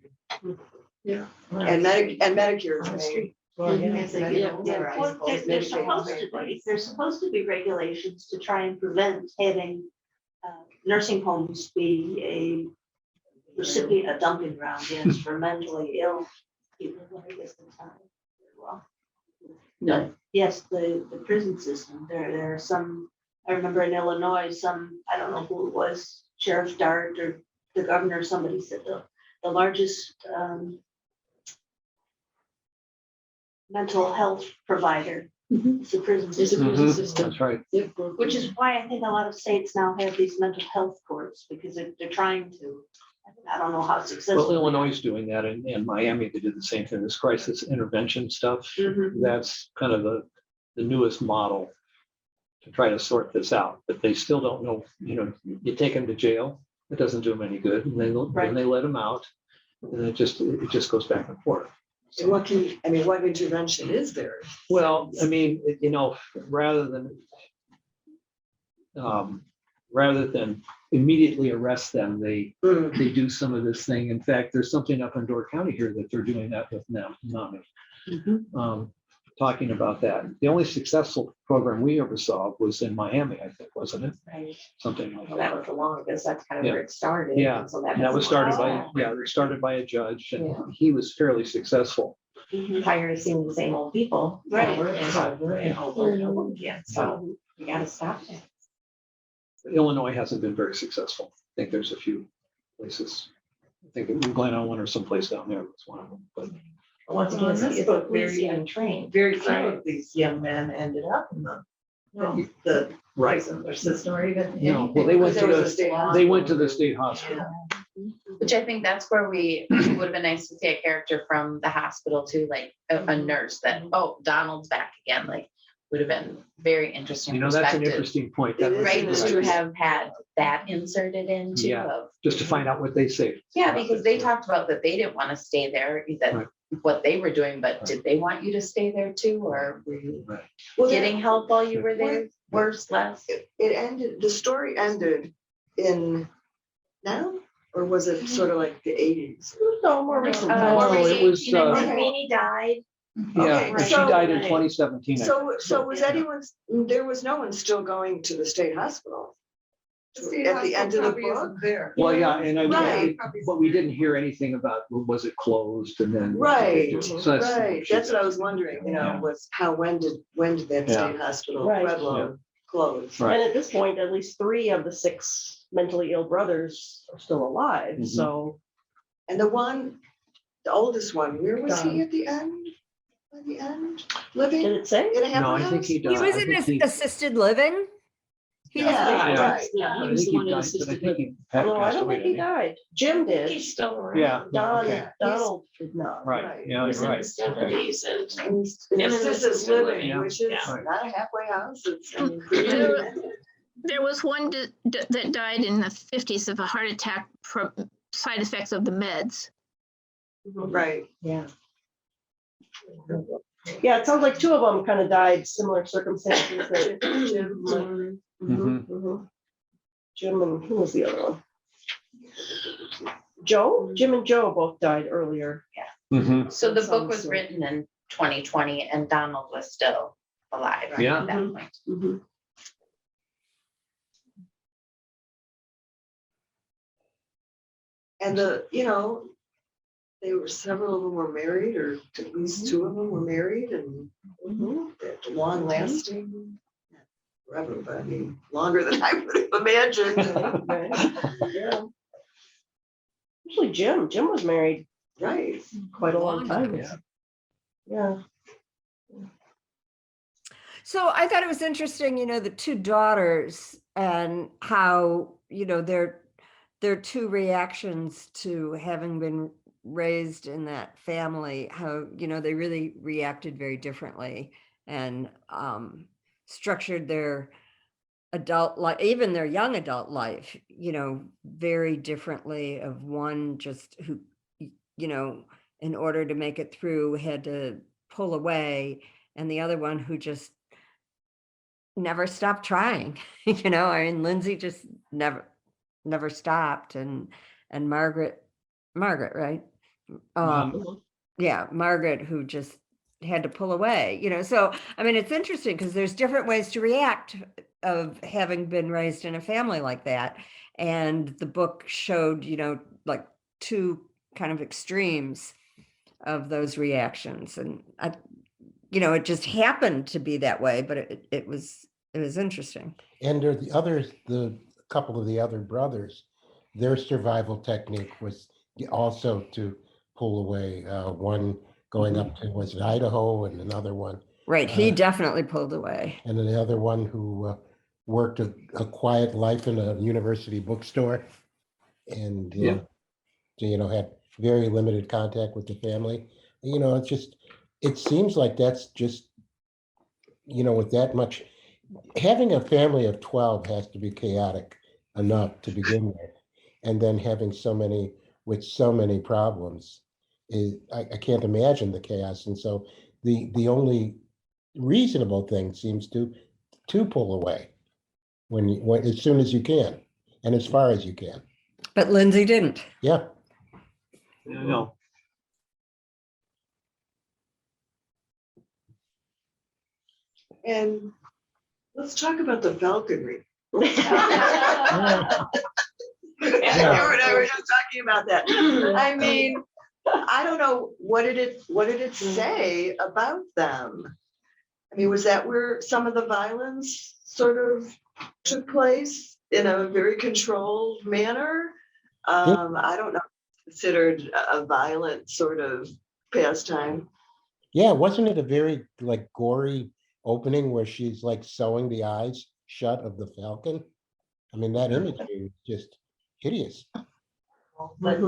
Yeah. And Medicare is paying. There's supposed to be regulations to try and prevent having nursing homes be a dumping ground, yes, for mentally ill people. I guess that's not very well. But yes, the prison system, there are some, I remember in Illinois, I don't know who it was, Sheriff Dart or the governor, somebody said the largest mental health provider. Mhm. It's a prison It's a system. prison Mhm, system. That's right. Yep. Which is why I think a lot of states now have these mental health courts, because they're trying to, I don't know how Well, successful. Illinois is doing that, and Miami, they did the same thing, this crisis intervention stuff. Mhm. That's kind of the newest model to try to sort this out, but they still don't know, you take them to jail, it doesn't do them any good, and then they let them out, and it just goes back and forth. And what intervention is there? Well, I mean, rather than immediately arrest them, they do some of this thing. In fact, there's something up in Door County here that they're doing that with now, talking about that. The only successful program we ever saw was in Miami, I think, wasn't it? Right. Something like Well, that that. was the longest, that's kind of Yeah. where it started. Yeah. and so That was wasn't started by, long. it was started by a judge, Yeah. and he was fairly successful. Tired of seeing the same old people. Right. Over and over and over and over again, so we gotta stop it. Illinois hasn't been very successful. I think there's a few places. I think in Glen Ellen or someplace down there was one of them, but. Once Well, again, in this it's book, very we- untrained. Very few of these young men ended up in the prison system or even. No, well, they went to There was a state the state hospital. Which I think that's where it would have been nice to see a character from the hospital too, like a nurse that, oh, Donald's back again, like, would have been very interesting. That's an perspective. interesting point. It That is was- Right, an to interesting- have had that inserted into Yeah. of. Just to find out what they say. Yeah, because they talked about that they didn't want to stay there, Right. that what they were doing, but did they want you to stay there too, or were you Right. Well, getting help while you were there? Worse, less? the story ended in now, or was it sort of like the 80s? No, more recent. No, it was, When Amy died, Yeah, Okay, and she so- died in 2017. I think. So was there was no one still going to the state hospital? state At the end of the hospital probably book? isn't there. Well, yeah, and Right. but we didn't hear anything about, was it closed and then. Right, So that's- right. That's what I was wondering, was when did that Yeah. state hospital, Right. Pueblo, close? Right. And at this point, at least 3 of the 6 mentally ill brothers are still alive, Mhm. so. And the oldest one, where was he at the end? At the end, living Did it say? in a No, halfway I think house? he He died. was I in think he- assisted living. He was Yeah, Yeah. right. Yeah, I he was think the he one in died, but I assisted think he No, I passed don't away, think he didn't died. Jim did. He's still around. Yeah. Don, Okay. Donald did not. Right, Right. yeah, He's you're in the right. 70s and In in assisted assisted living, living, which is yeah. not a halfway house, it's. I mean, There was one that died in the 50s of a heart attack from side effects of the meds. Right. Yeah. Yeah, it sounds like 2 of them kind of died similar circumstances. that Jim, Mhm. mhm. Jim and who was the other one? Joe? Jim and Joe both died earlier. Mhm. So the book Sounds was so. written in 2020 and Donald was still alive Yeah. at that point. Mhm. And they were, several of them were married, or at least 2 of them were married, and long lasting. Forever, but I mean, longer than I would have imagined. Right. Yeah. Usually Jim was married Right. quite a long time. Yeah. Yeah. So I thought it was interesting, the 2 daughters and how, their 2 reactions to having been raised in that family, how, they really reacted very differently and structured their adult life, even their young adult life, very differently. Of one just who, in order to make it through, had to pull away, and the other one who just never stopped trying. I mean, Lindsay just never stopped, and Margaret, right? Yeah, Margaret, who just had to pull away, so I mean, it's interesting because there's different ways to react of having been raised in a family like that, and the book showed, like 2 kind of extremes of those reactions, and it just happened to be that way, but it was interesting. And are the couple of the other brothers, their survival technique was also to pull away. One going up to, was it Idaho, and another one. Right, he definitely pulled away. And then the other one who worked a quiet life in a university bookstore and, Yeah. had very limited contact with the family. It's just, it seems like that's just, with that much, having a family of 12 has to be chaotic enough to begin with. And then having so many problems I can't imagine the chaos. And so the only reasonable thing seems to pull away when as soon as you can and as far as you can. But Lindsay didn't. Yeah. No. And let's talk about the falconry. Yeah. Aaron and I were just talking about that. I mean, I don't know, what did it say about them? I mean, was that where some of the violence sort of took place in a very controlled manner? I don't know, considered a violent sort of pastime. Yeah, wasn't it a very like gory opening where she's like sewing the eyes shut of the falcon? I mean, that imagery was just hideous. But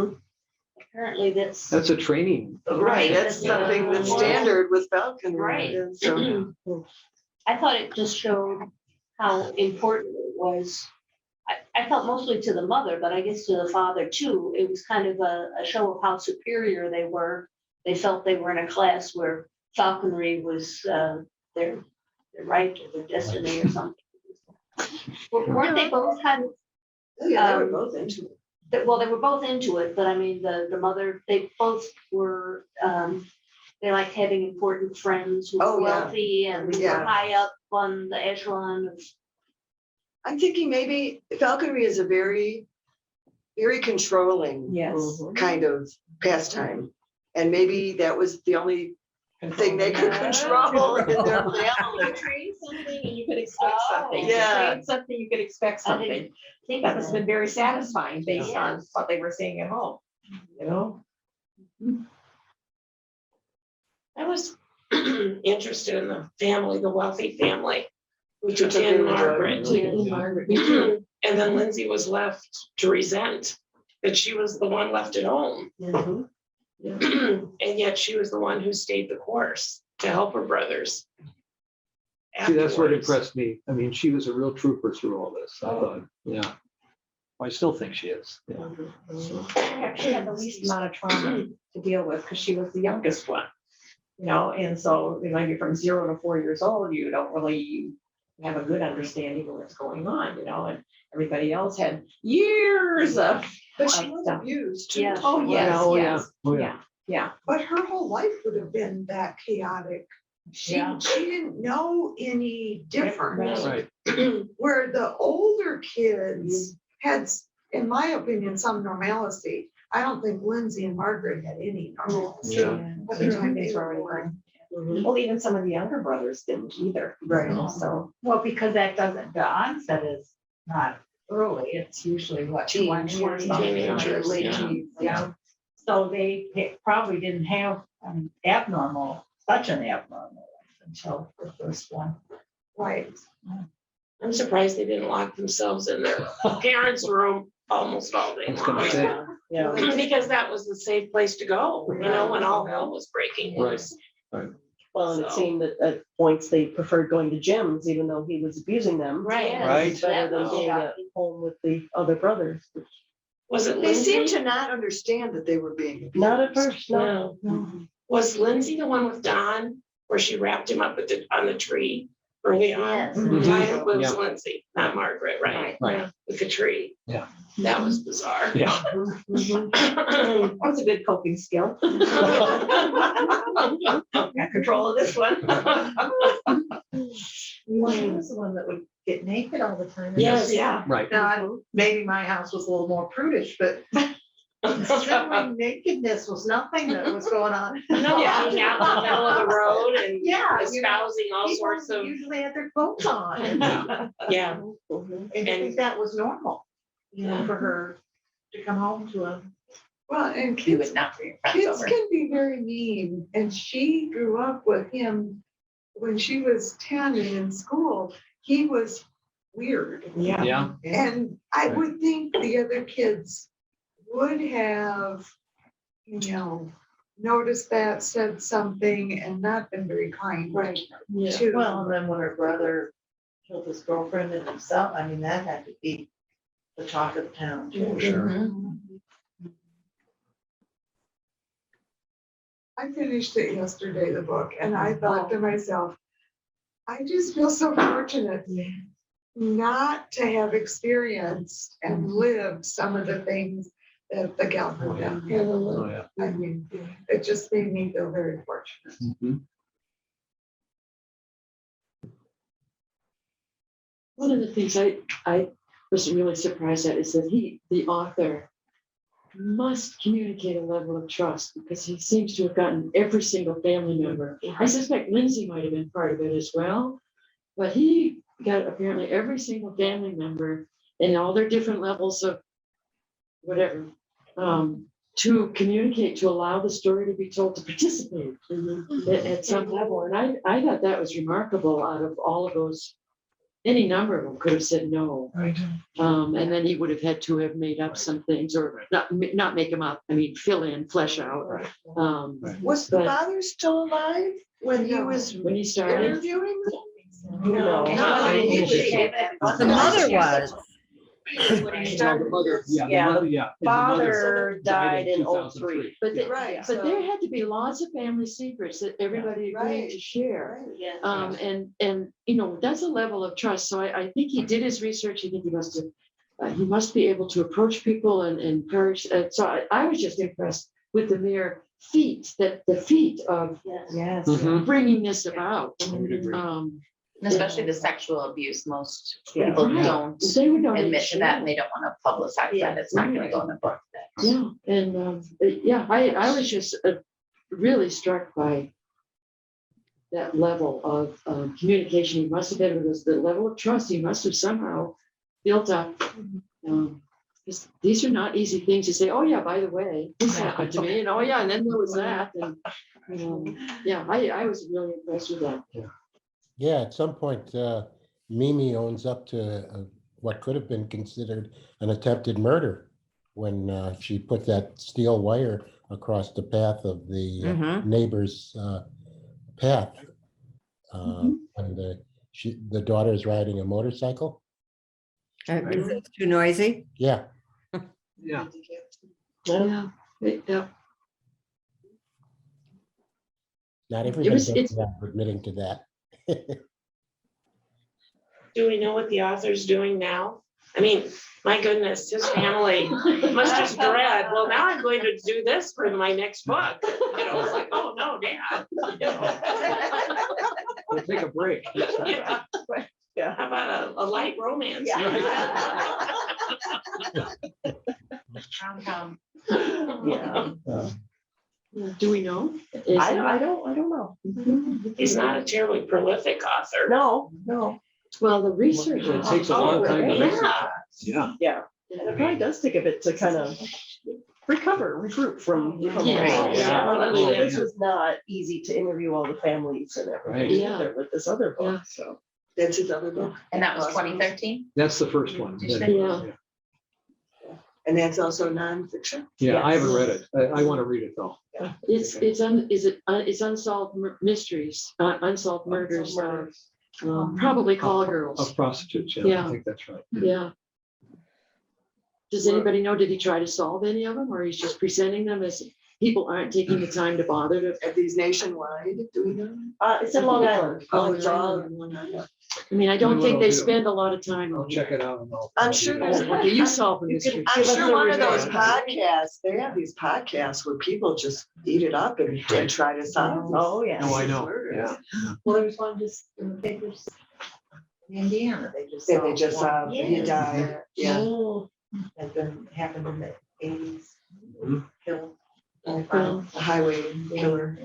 apparently that's. That's a training. Right, that's something that's standard with falconry. Right. and so- I thought it just showed how important it was. I felt mostly to the mother, but I guess to the father too. It was kind of a show of how superior they were. They felt they were in a class where falconry was their right or their destiny or something. Weren't they both kind of? Oh, yeah, they were both into it. Well, they were both into it, but I mean, the mother, they both were, they liked having important friends who Oh, were yeah. wealthy and were Yeah. high up on the echelon of. I'm thinking maybe falconry is a very, very controlling Yes. kind of pastime. And maybe that was the only thing they could control in their family. Train something and you could expect something. You Yeah. train something, you could expect I something. didn't think That of must have that. been very satisfying based on Yes. what they were seeing at home, you know? I was interested in the family, the wealthy family, who took Which I in really Margaret. enjoyed. Margaret. And then Lindsay was left to resent that she was the one left at home. And yet she was the one who stayed the course to help her brothers. See, that's what afterwards. impressed me. I mean, she was a real trooper through all this. I thought, yeah. I still think she is. Yeah. She had the least amount of trauma to deal with because she was the youngest one. And so, maybe from 0 to 4 years old, you don't really have a good understanding of what's going on, and everybody else had years of. But she of was stuff. abused too. Yeah. Oh, yes, Oh, yeah. yes, Oh, yeah. yeah. But her whole life would have been that chaotic. She Yeah. didn't know any different. Right. Where the older kids had, in my opinion, some normalcy. I don't think Lindsay and Margaret had any normalcy. Yeah. By the time they Things were were born. already- Well, even some of the younger brothers didn't either. Right. So, Well, because that doesn't, the onset is not early, it's usually what, 1 year, Teenagers, late yeah. teens, yeah. So they probably didn't have such an abnormal life until the first one. Right. I'm surprised they didn't lock themselves in their parents' room almost all day I was gonna long. say. Yeah. Because that was the safe place to go, when all hell was breaking loose. Well, and it So- seemed that at points they preferred going to gyms, even though he was abusing them. Right. Right. It's better than That was being at shocking. home with the other brothers. Was it They seemed Lindsay? to not understand that they were being abused. Not at first, no. No. Was Lindsay the one with Don, where she wrapped him up on the tree early on? Yes. Right, it was Yeah. Lindsay, not Margaret, right? Right. With the tree. Yeah. That was bizarre. Yeah. That was a good coping skill. Got control of this one. He was the one that would get naked all the time. Yes. Yeah. Right. Now, maybe my house was a little more prudish, but considering nakedness was nothing that was going on. No, Yeah. hanging out in the middle of the road and Yeah. espousing all People sorts of, usually had their clothes on. And yeah. I think that was normal, Yeah. for her to come home to a Well, and You kids, would not bring your friends kids over. can be very mean, and she grew up with him when she was 10 and in school. He was weird. Yeah. And I would think the other kids would have, noticed that, said something, and not been very kind. Right. Yeah, to- well, and then when her brother killed his girlfriend and himself, I mean, that had to be the talk of the town too. For sure. I finished it yesterday, the book, and I thought to myself, I just feel so fortunate not to have experienced and lived some of the things that the gal from them had to live. Oh, yeah. I mean, it just made me feel very fortunate. Mhm. One of the things I was really surprised at is that the author, must communicate a level of trust because he seems to have gotten every single family member. I suspect Lindsay might have been part of it as well, but he got apparently every single family member and all their different levels of whatever, to communicate, to allow the story to be told, to participate at some level. And I thought that was remarkable. Out of all of those, any number of them could have said no. Right. And then he would have had to have made up some things, or not make them up. I mean, fill in, flesh out. Was the But- father still alive when he was When he started, interviewing them? No. The mother was. The mother, yeah, the Yeah, mother, the yeah. Father died in 2003. 03. but Right. but there had to be lots of family secrets that everybody agreed Right. to share. Right. Yeah. And that's a level of trust. So I think he did his research. I think he must be able to approach people and encourage. So I was just impressed with the mere feat of Yes. Yes. Mhm. bringing this about. I would agree. And especially the sexual abuse, most Yeah. people Right. don't They would not admit to share. that, and they don't want to publicize that, it's not gonna go in the book. Yeah, and I was just really struck by that level of communication. He must have been, with the level of trust he must have somehow built up. Because these are not easy things to say, oh yeah, by the way, this happened to me, and oh yeah, and then there was that. And I was really impressed with that. Yeah, at some point, Mimi owns up to what could have been considered an attempted murder when she put that steel wire across the path of the neighbor's path. And the daughter's riding a motorcycle. Is it too noisy? Yeah, Yeah. Yeah. not everybody it's- gets around to admitting to that. Do we know what the author's doing now? I mean, my goodness, his family must just dread, well, now I'm going to do this for my next book. It's like, oh, no, Dad. We'll take a break. Yeah. How about a light romance? Yeah. Do we know? I don't know. He's not a terribly prolific author. No. Well, the research. It takes a long time to research. Yeah. Yeah. And it probably does take a bit to kind of regroup from. Yeah. This was not easy to interview all the families and everything Right. either with this other book, Yeah. so. That's his other book. And that was 2013? That's the first one. Yeah. And that's also nonfiction. Yeah, I haven't read it. I want to read it though. It's unsolved mysteries, unsolved murders, probably call girls. Of prostitutes, yeah, Yeah. I think that's right. Yeah. Does anybody know, did he try to solve any of them, or he's just presenting them as people aren't taking the time to bother to? Are these nationwide? Do we know? It's in Long Island. Oh, it's all. I mean, I don't What think I'll they do- spend a lot of time I'll on check it out. And I'm sure there's. Okay, you solve the mystery. I'm Give us sure a one of those review. podcasts, they have these podcasts where people just eat it up and try to solve. Oh, yeah. No, I know, murders. yeah. Well, there was one just in the papers. In Indiana, they just. Yeah, they just, solved one. he died, yeah. Oh, Had been, happened in the 80s. Mhm. Killed. The highway killer.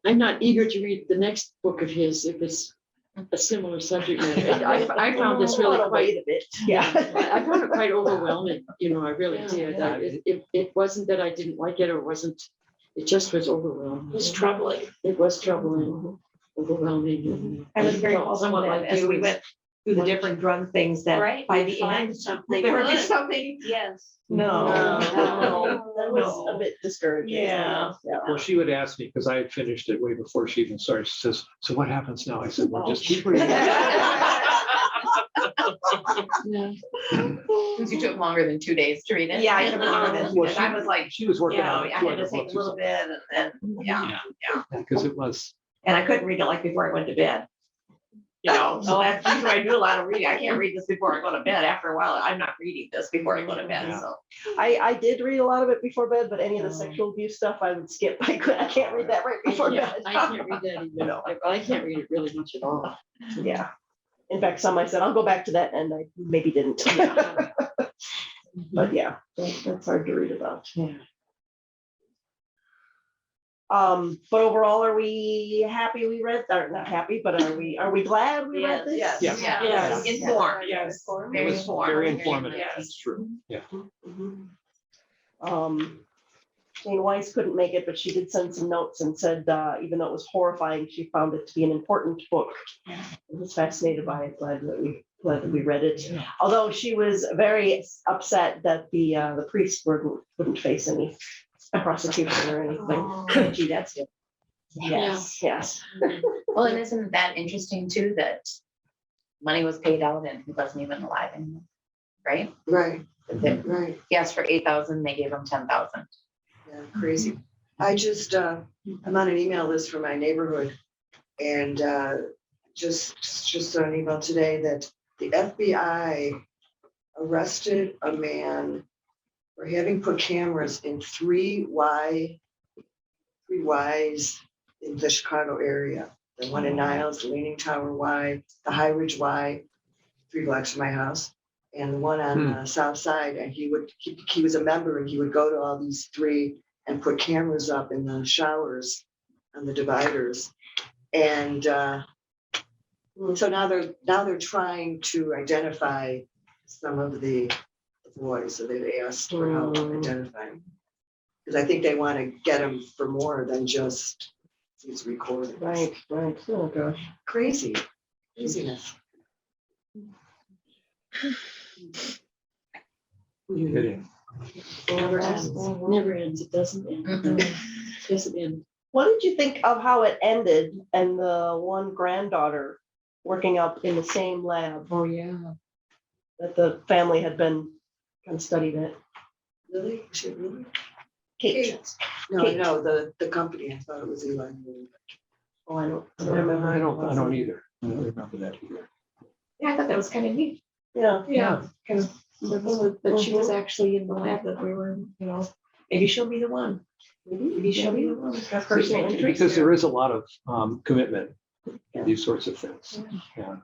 I'm not eager to read the next book of his if it's a similar subject matter. I found this really quite, Wait a bit. Yeah. I found it quite overwhelming, I really did. It wasn't that I didn't like it or wasn't, it just was overwhelming. It was troubling. It was troubling, overwhelming. I was very felt hopeful somewhat that like as you we was- went through the different drug things that Right, by we'd the find end, something there would be good. something. Yes. No, That was no. a bit discouraging. Yeah. Well, she would ask me, because I had finished it way before she even started. She says, so what happens now? I said, well, just keep reading. Since you took longer than 2 days to read it. Yeah, I took longer than, Well, and I was like, She was working on I two had other to take books a or little something. bit and yeah. Because it was, And I couldn't read it like before I went to bed. So that's usually I do a lot of reading. I can't read this before I go to bed. After a while, I'm not reading this before I go to bed, Yeah. so. I did read a lot of it before bed, but any of the sexual abuse stuff I would skip. I can't read that right before bed. I can't read that even. I can't read it really much at all. Yeah. In fact, some I said, I'll go back to that, and I maybe didn't. But yeah, that's hard to read about. Yeah. But overall, are we happy we read, or not happy, but are we glad we read this? Yes. Yeah. Yes, informed, yes. it Very was informed. very Very informative. nice. That's true. Yeah. Jane Weiss couldn't make it, but she did send some notes and said, even though it was horrifying, she found it to be an important book. I was fascinated by it, glad that we read it. Although she was very upset that the priests wouldn't face any prosecution or anything. Gee, that's good. Yes. Well, and isn't that interesting too, that money was paid out and he wasn't even alive anymore, right? Right, That right. He asked for 8,000, they gave him 10,000. Yeah, crazy. I just, I'm on an email list for my neighborhood and just saw an email today that the FBI arrested a man for having put cameras in three Ys in the Chicago area. The one in Niles, the Leaning Tower Y, the High Ridge Y, 3 blocks from my house, and the one on the south side. And he was a member and he would go to all these 3 and put cameras up in the showers on the dividers. And so now they're trying to identify some of the boys. So they've asked for help identifying. Because I think they want to get him for more than just these recordings. Right. Oh, gosh. Craziness. You're kidding. Never ends. Never ends. It doesn't end. It doesn't end. What did you think of how it ended and the one granddaughter working up in the same lab Oh, yeah. that the family had been kind of studied at? Really? Is it really? Kate. No, Kate. no, the company. I thought it was Eli. Oh, I don't I don't either. I don't remember that either. Yeah, I thought that was kind of neat. Yeah. Because that she was actually in the lab that we were, maybe she'll be the one. Maybe she'll be the one. Her personal interest. Because there is a lot of commitment in these sorts of things. Yeah.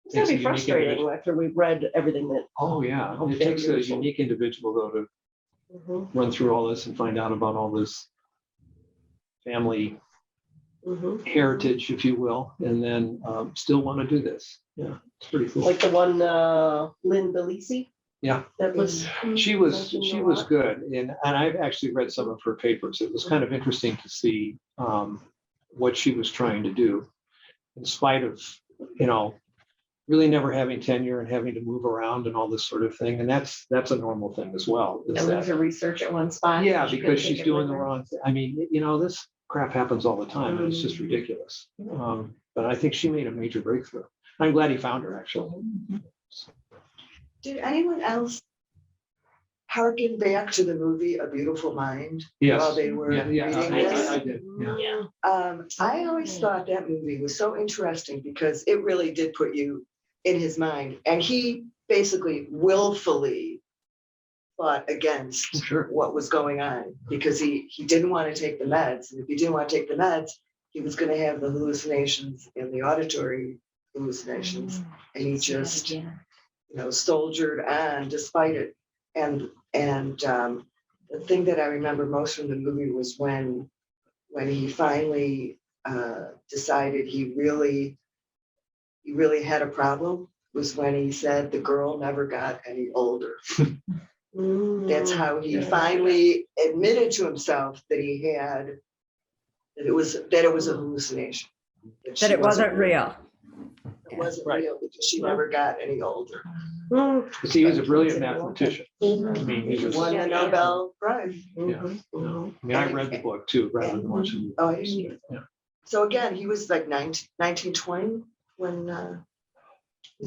It's gonna Takes a be unique frustrating individual. after we've read everything that. Oh, yeah. Oh, It takes a very unique individual though to run through all this and find out about all this family heritage, if you will, and then still want to do this. Yeah, it's pretty cool. Like the one Lynn Belisi. Yeah. That was. She was mentioned a lot. good, and I've actually read some of her papers. It was kind of interesting to see what she was trying to do, in spite of really never having tenure and having to move around and all this sort of thing. And that's a normal thing as well. is And that- lose her research at one spot. Yeah, She because couldn't she's take it doing with the her. wrong thing. I mean, this crap happens all the time and it's just ridiculous. But I think she made a major breakthrough. I'm glad he found her, actually. Did anyone else harken back to the movie A Beautiful Mind? Yes. While they were Yeah, reading I this? did. Yeah. Yeah. I always thought that movie was so interesting because it really did put you in his mind. And he basically willfully fought against Sure. what was going on because he didn't want to take the meds. And if he didn't want to take the meds, he was going to have the hallucinations and the auditory hallucinations. And he just, soldiered on despite it. And the thing that I remember most from the movie was when he finally decided he really he really had a problem was when he said the girl never got any older. That's how he finally admitted to himself that he had, that it was a hallucination. That she it wasn't real. It wasn't Right. real because she never got any older. See, he was a brilliant mathematician. I mean, he He was, won the Nobel Prize. yeah. I mean, I read the book too, rather than watching. Oh, yeah. Yeah. So again, he was like 1920 when, was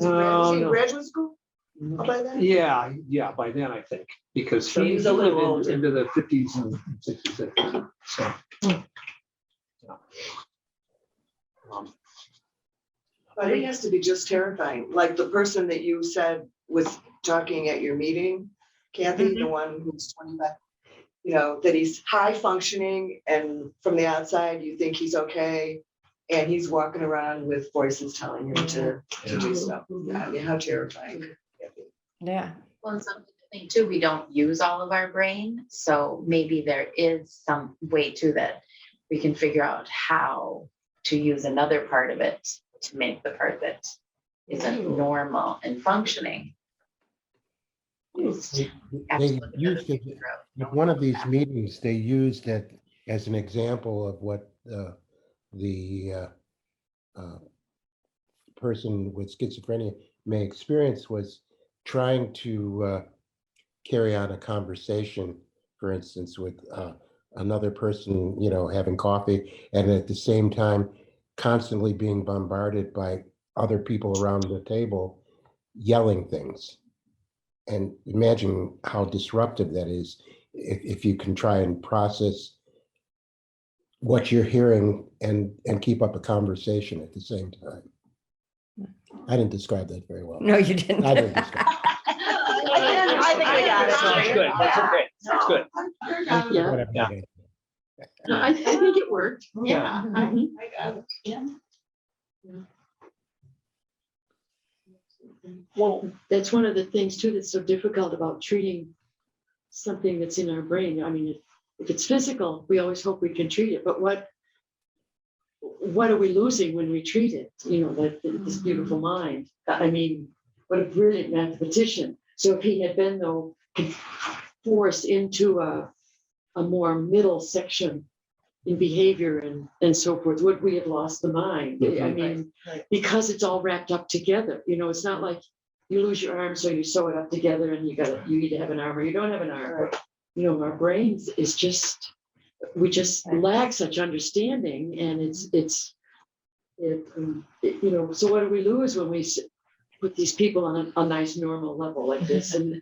No, he in no. graduate school by then? Yeah, by then, I think, because So he he was a little lived older. into the 50s and 60s. So. yeah. But it has to be just terrifying, like the person that you said was talking at your meeting, Kathy, the one who's 25, you know, that he's high functioning and from the outside, you think he's okay. And he's walking around with voices telling him to do stuff. I mean, how terrifying. Yeah. Well, and something to think too, we don't use all of our brain, so maybe there is some way to that we can figure out how to use another part of it to make the part that isn't normal and functioning. They used it, at one of these meetings, they used it as an example of what the person with schizophrenia may experience was trying to carry on a conversation, for instance, with another person, you know, having coffee, and at the same time constantly being bombarded by other people around the table yelling things. And imagine how disruptive that is if you can try and process what you're hearing and keep up a conversation at the same time. I didn't describe that very well. No, you didn't. I didn't describe it. I think we got it. That's good, that's okay, that's good. Yeah, Whatever. Yeah. no, I think it worked. Yeah. Mhm. I got it. Yeah. Well, that's one of the things too that's so difficult about treating something that's in our brain. I mean, if it's physical, we always hope we can treat it, but what are we losing when we treat it? You know, this beautiful mind. I mean, what a brilliant mathematician. So if he had been though forced into a more middle section in behavior and so forth, would we have lost the mind? I mean, because it's all wrapped up together. You know, it's not like you lose your arm, so you sew it up together and you either have an arm or you don't have an arm. But, you know, our brains is just, we just lack such understanding, and you know, so what do we lose when we put these people on a nice normal level like this? And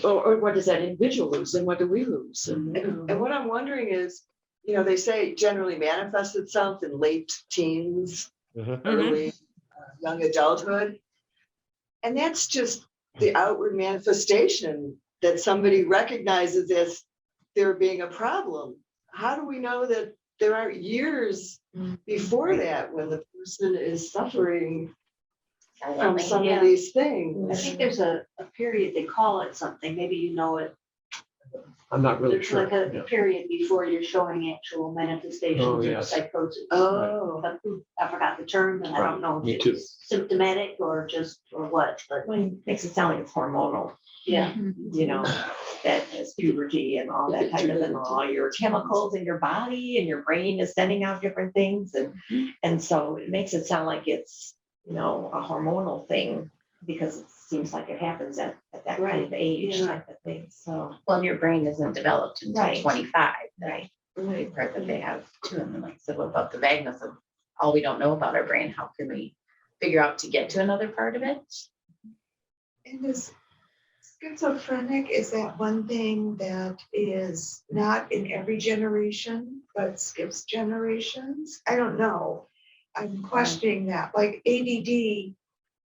or what does that individual lose, and what do we lose? And what I'm wondering is, you know, they say it generally manifests itself in late teens, early young adulthood. And that's just the outward manifestation that somebody recognizes as there being a problem. How do we know that there aren't years before that when the person is suffering from some of these things? I think there's a period, they call it something, maybe you know it. I'm not really There's sure. like a Yeah. period before you're showing actual manifestations Oh, of yes. psychosis. Oh. But I forgot the term, and I don't know Me if too. it's symptomatic or just, or what, but Makes it sound like it's hormonal, yeah. you know, that is puberty and all that type of thing, all your chemicals in your body and your brain is sending out different things. And so it makes it sound like it's, you know, a hormonal thing, because it seems like it happens at that kind of age Yeah. type of thing, so. Well, your brain isn't developed until Right. 25. Right. Right. Part that they have too. And then like I said, what about the vagueness of all we don't know about our brain? How can we figure out to get to another part of it? And is schizophrenic, is that one thing that is not in every generation, but skips generations? I don't know. I'm questioning that, like ADD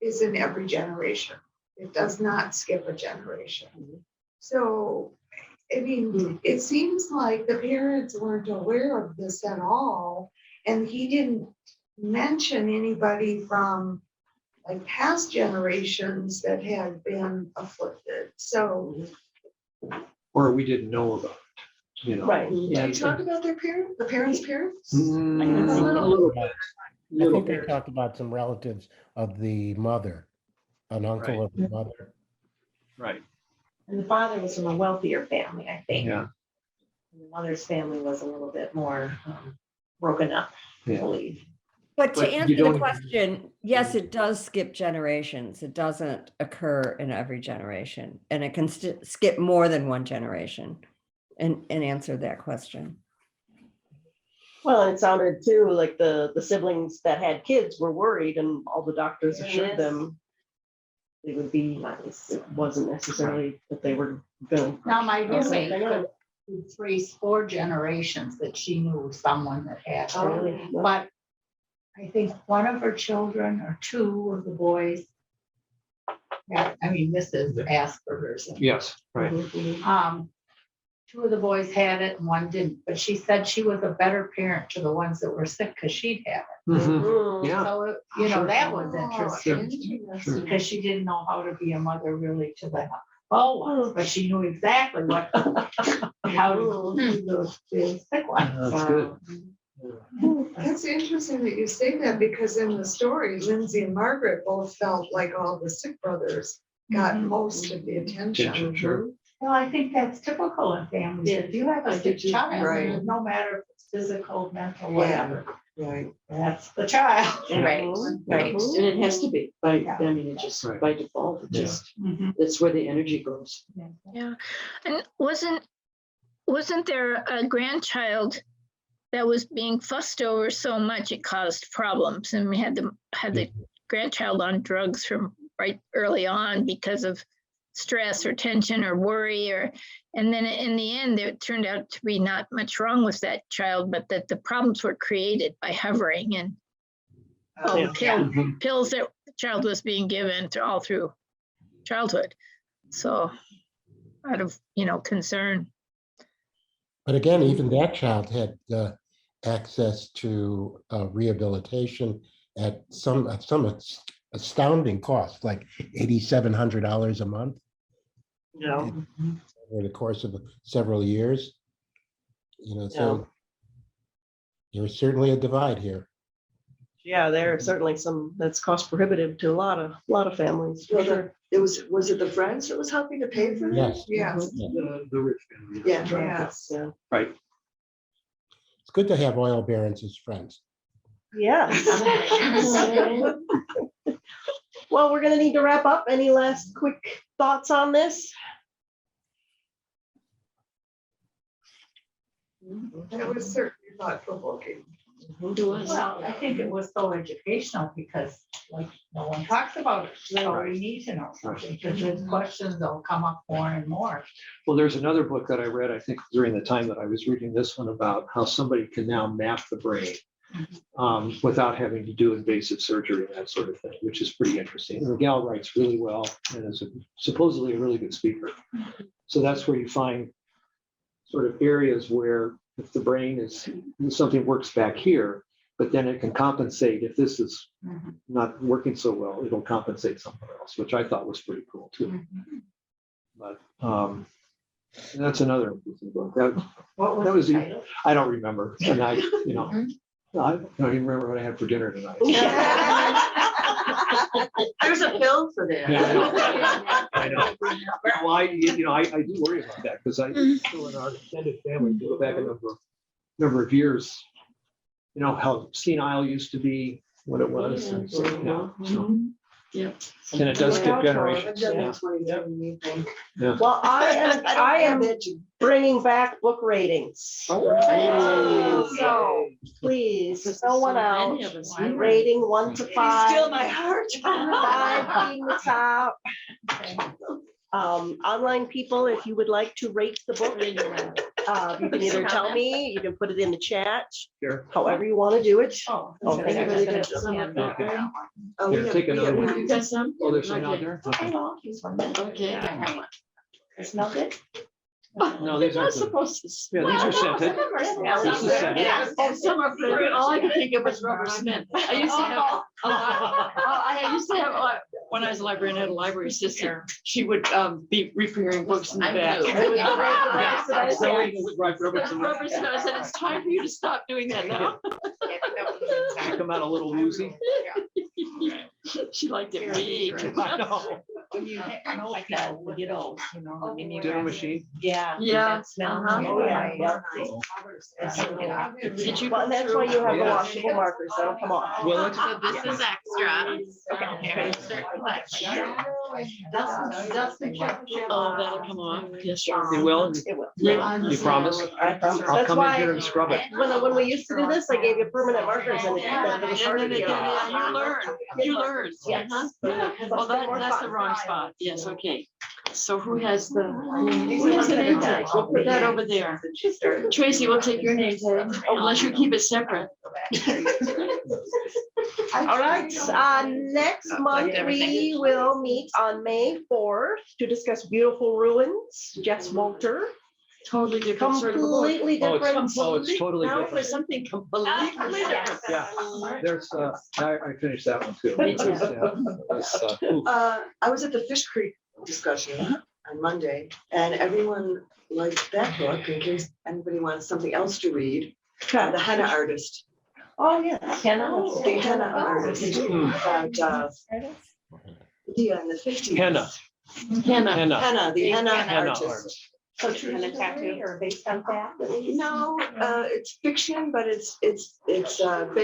is in every generation. It does not skip a generation. So, I mean, it seems like the parents weren't aware of this at all. And he didn't mention anybody from like past generations that had been afflicted. So, Or we didn't know about it, you know. Right. Did you talk about their parents, the parents' parents? A little bit. I think they talked about some relatives of the mother, an uncle Right. of the mother. Right, And the father was from a wealthier family, I think. yeah, And the mother's family was a little bit more broken up, I Yeah. believe. But to But you answer the don't- question, yes, it does skip generations. It doesn't occur in every generation. And it can skip more than one generation and answer that question. Well, and it sounded too like the siblings that had kids were worried and all the doctors assured them they would be nice. It wasn't necessarily that they were gonna. Now, my roommate I know. could trace 4 generations that she knew someone that had it. Oh, But I think one of her children or 2 of the boys. Yeah, I mean, this is Asperger's. yes, right. Mhm. 2 of the boys had it and 1 didn't, but she said she was a better parent to the ones that were sick because she'd have it. Mhm. Mhm. Yeah. So, you know, that was interesting Sure. because she didn't know how to be a mother really to the well ones, but she knew exactly what, how to do the sick ones. That's good. That's interesting that you say that because in the story, Lindsay and Margaret both felt like all the sick brothers got most of the attention. Sure. Well, I think that's typical in families. If you have a sick child, Right. no matter if it's physical, mental, Yeah. whatever, Right. that's the child. Right, right. And it has to be by, Yeah. I mean, it just Right. by default, it Yeah. just, Mhm. that's where the energy goes. Yeah, and wasn't there a grandchild that was being fussed over so much it caused problems, and we had the grandchild on drugs from right early on because of stress or tension or worry, and then in the end it turned out to be not much wrong with that child, but that the problems were created by hovering and all the pills that the child was being given all through childhood. So out of concern. But again, even that child had access to rehabilitation at some astounding cost, like $8,700 a month Yeah. over the course of several years. So there was certainly a divide here. Yeah, there are certainly some that's cost prohibitive to a lot of families, for Well, sure. was it the friends that was helping to pay for that? Yes. Yes. The rich family. Yeah. Yes. Yeah. Right. It's good to have oil barons as friends. Yeah. Well, we're gonna need to wrap up. Any last quick thoughts on this? It was certainly thought-provoking. Well, I think it was so educational because like no one talks about it. So we need to know something because there's questions that'll come up more and more. Well, there's another book that I read, I think during the time that I was reading this one, about how somebody can now map the brain without having to do invasive surgery and that sort of thing, which is pretty interesting. And the gal writes really well and is supposedly a really good speaker. So that's where you find sort of areas where if the brain is, something works back here, but then it can compensate. If this is not working so well, it'll compensate somewhere else, which I thought was pretty cool too. But that's another interesting book. What That was the the- title? I don't remember. And I don't even remember what I had for dinner tonight. There's a pill for that. Yeah, I know. Well, I do worry about that because I still in our extended family, go back a number of years, how senile used to be, what it was. And so, Yeah. And it does skip generations. Yeah. Yeah. Well, I am bringing back book ratings. So please, fill one out. Many of us. Rating 1 to 5. Still my heart. 5 being the top. Online people, if you would like to rate the book, you can either tell me, you can put it in the chat, Sure. however you want to do it. Oh, thank you very much. Okay. Oh, Here, take another one. You got some? Oh, there's some out there? Okay, well, he's one minute. Okay. There's no good. No, these You're aren't. not the- supposed to. Yeah, these are scented. This is scented. Oh, some are flavored. All I could think of was rubber cement. I used to have, I used to have, when I was a librarian, I had a library assistant. She would be preparing books in the I'm back. blue. Rubber cement. Rubber cement. I said, it's time for you to stop doing that now. They come out a little woozy. She liked it big. I know. When you know people, you know, I mean, you Dinner guys- machine. Yeah. Yeah. that smell. Uh-huh. Oh, yeah. Did you Well, go and that's through? why you have the Yeah. washable markers, that'll come off. Well, it's, So this is extra. Okay. Oh, that'll come off. Yes, sure. you will. It will. You promise? I promise. I'll That's come in why, here and scrub it. when we used to do this, I gave you permanent markers and it And was hard to then get off. you learn, you learn. Yes. Uh-huh. Well, that's the wrong spot. Yes, okay. So who has the name tag? We'll put that over there. Tracy, we'll take your name tag, unless you keep it separate. All right, next month, we will meet on May 4th to discuss beautiful ruins, Jess Walter. Totally different sort of a book. Completely Oh, different. it's totally Now for different. something completely different. Yeah, there's, I finished that one too. Me too. Yeah, it's, ooh. I was at the Fish Creek discussion on Monday, and everyone liked that book, in case anybody wants something else to read. The Henna Artist, Oh, yes. the Henna Artist, about India in the 50s. Henna. Hannah. Henna. Henna, the Henna Henna Artist. art. So true tattoo or based on that? No, it's fiction, but it's based on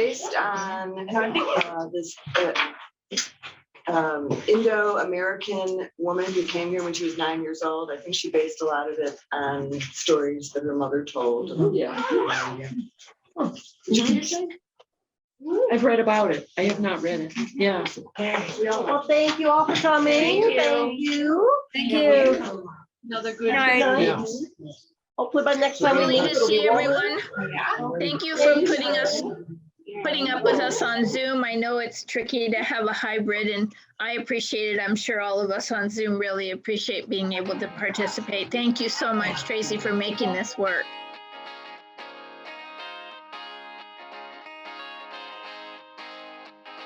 this Indo-American woman who came here when she was 9 years old. I think she based a lot of it on stories that her mother told. Yeah. I've read about it. I have not read it. Yeah. Well, thank you all for coming. Thank you. Thank you. Another good. Night. Yeah. Hopefully by next time we Lovely meet, to it'll be see warmer. everyone. Thank you for putting up with us on Zoom. I know it's tricky to have a hybrid and I appreciate it. I'm sure all of us on Zoom really appreciate being able to participate. Thank you so much, Tracy, for making this work.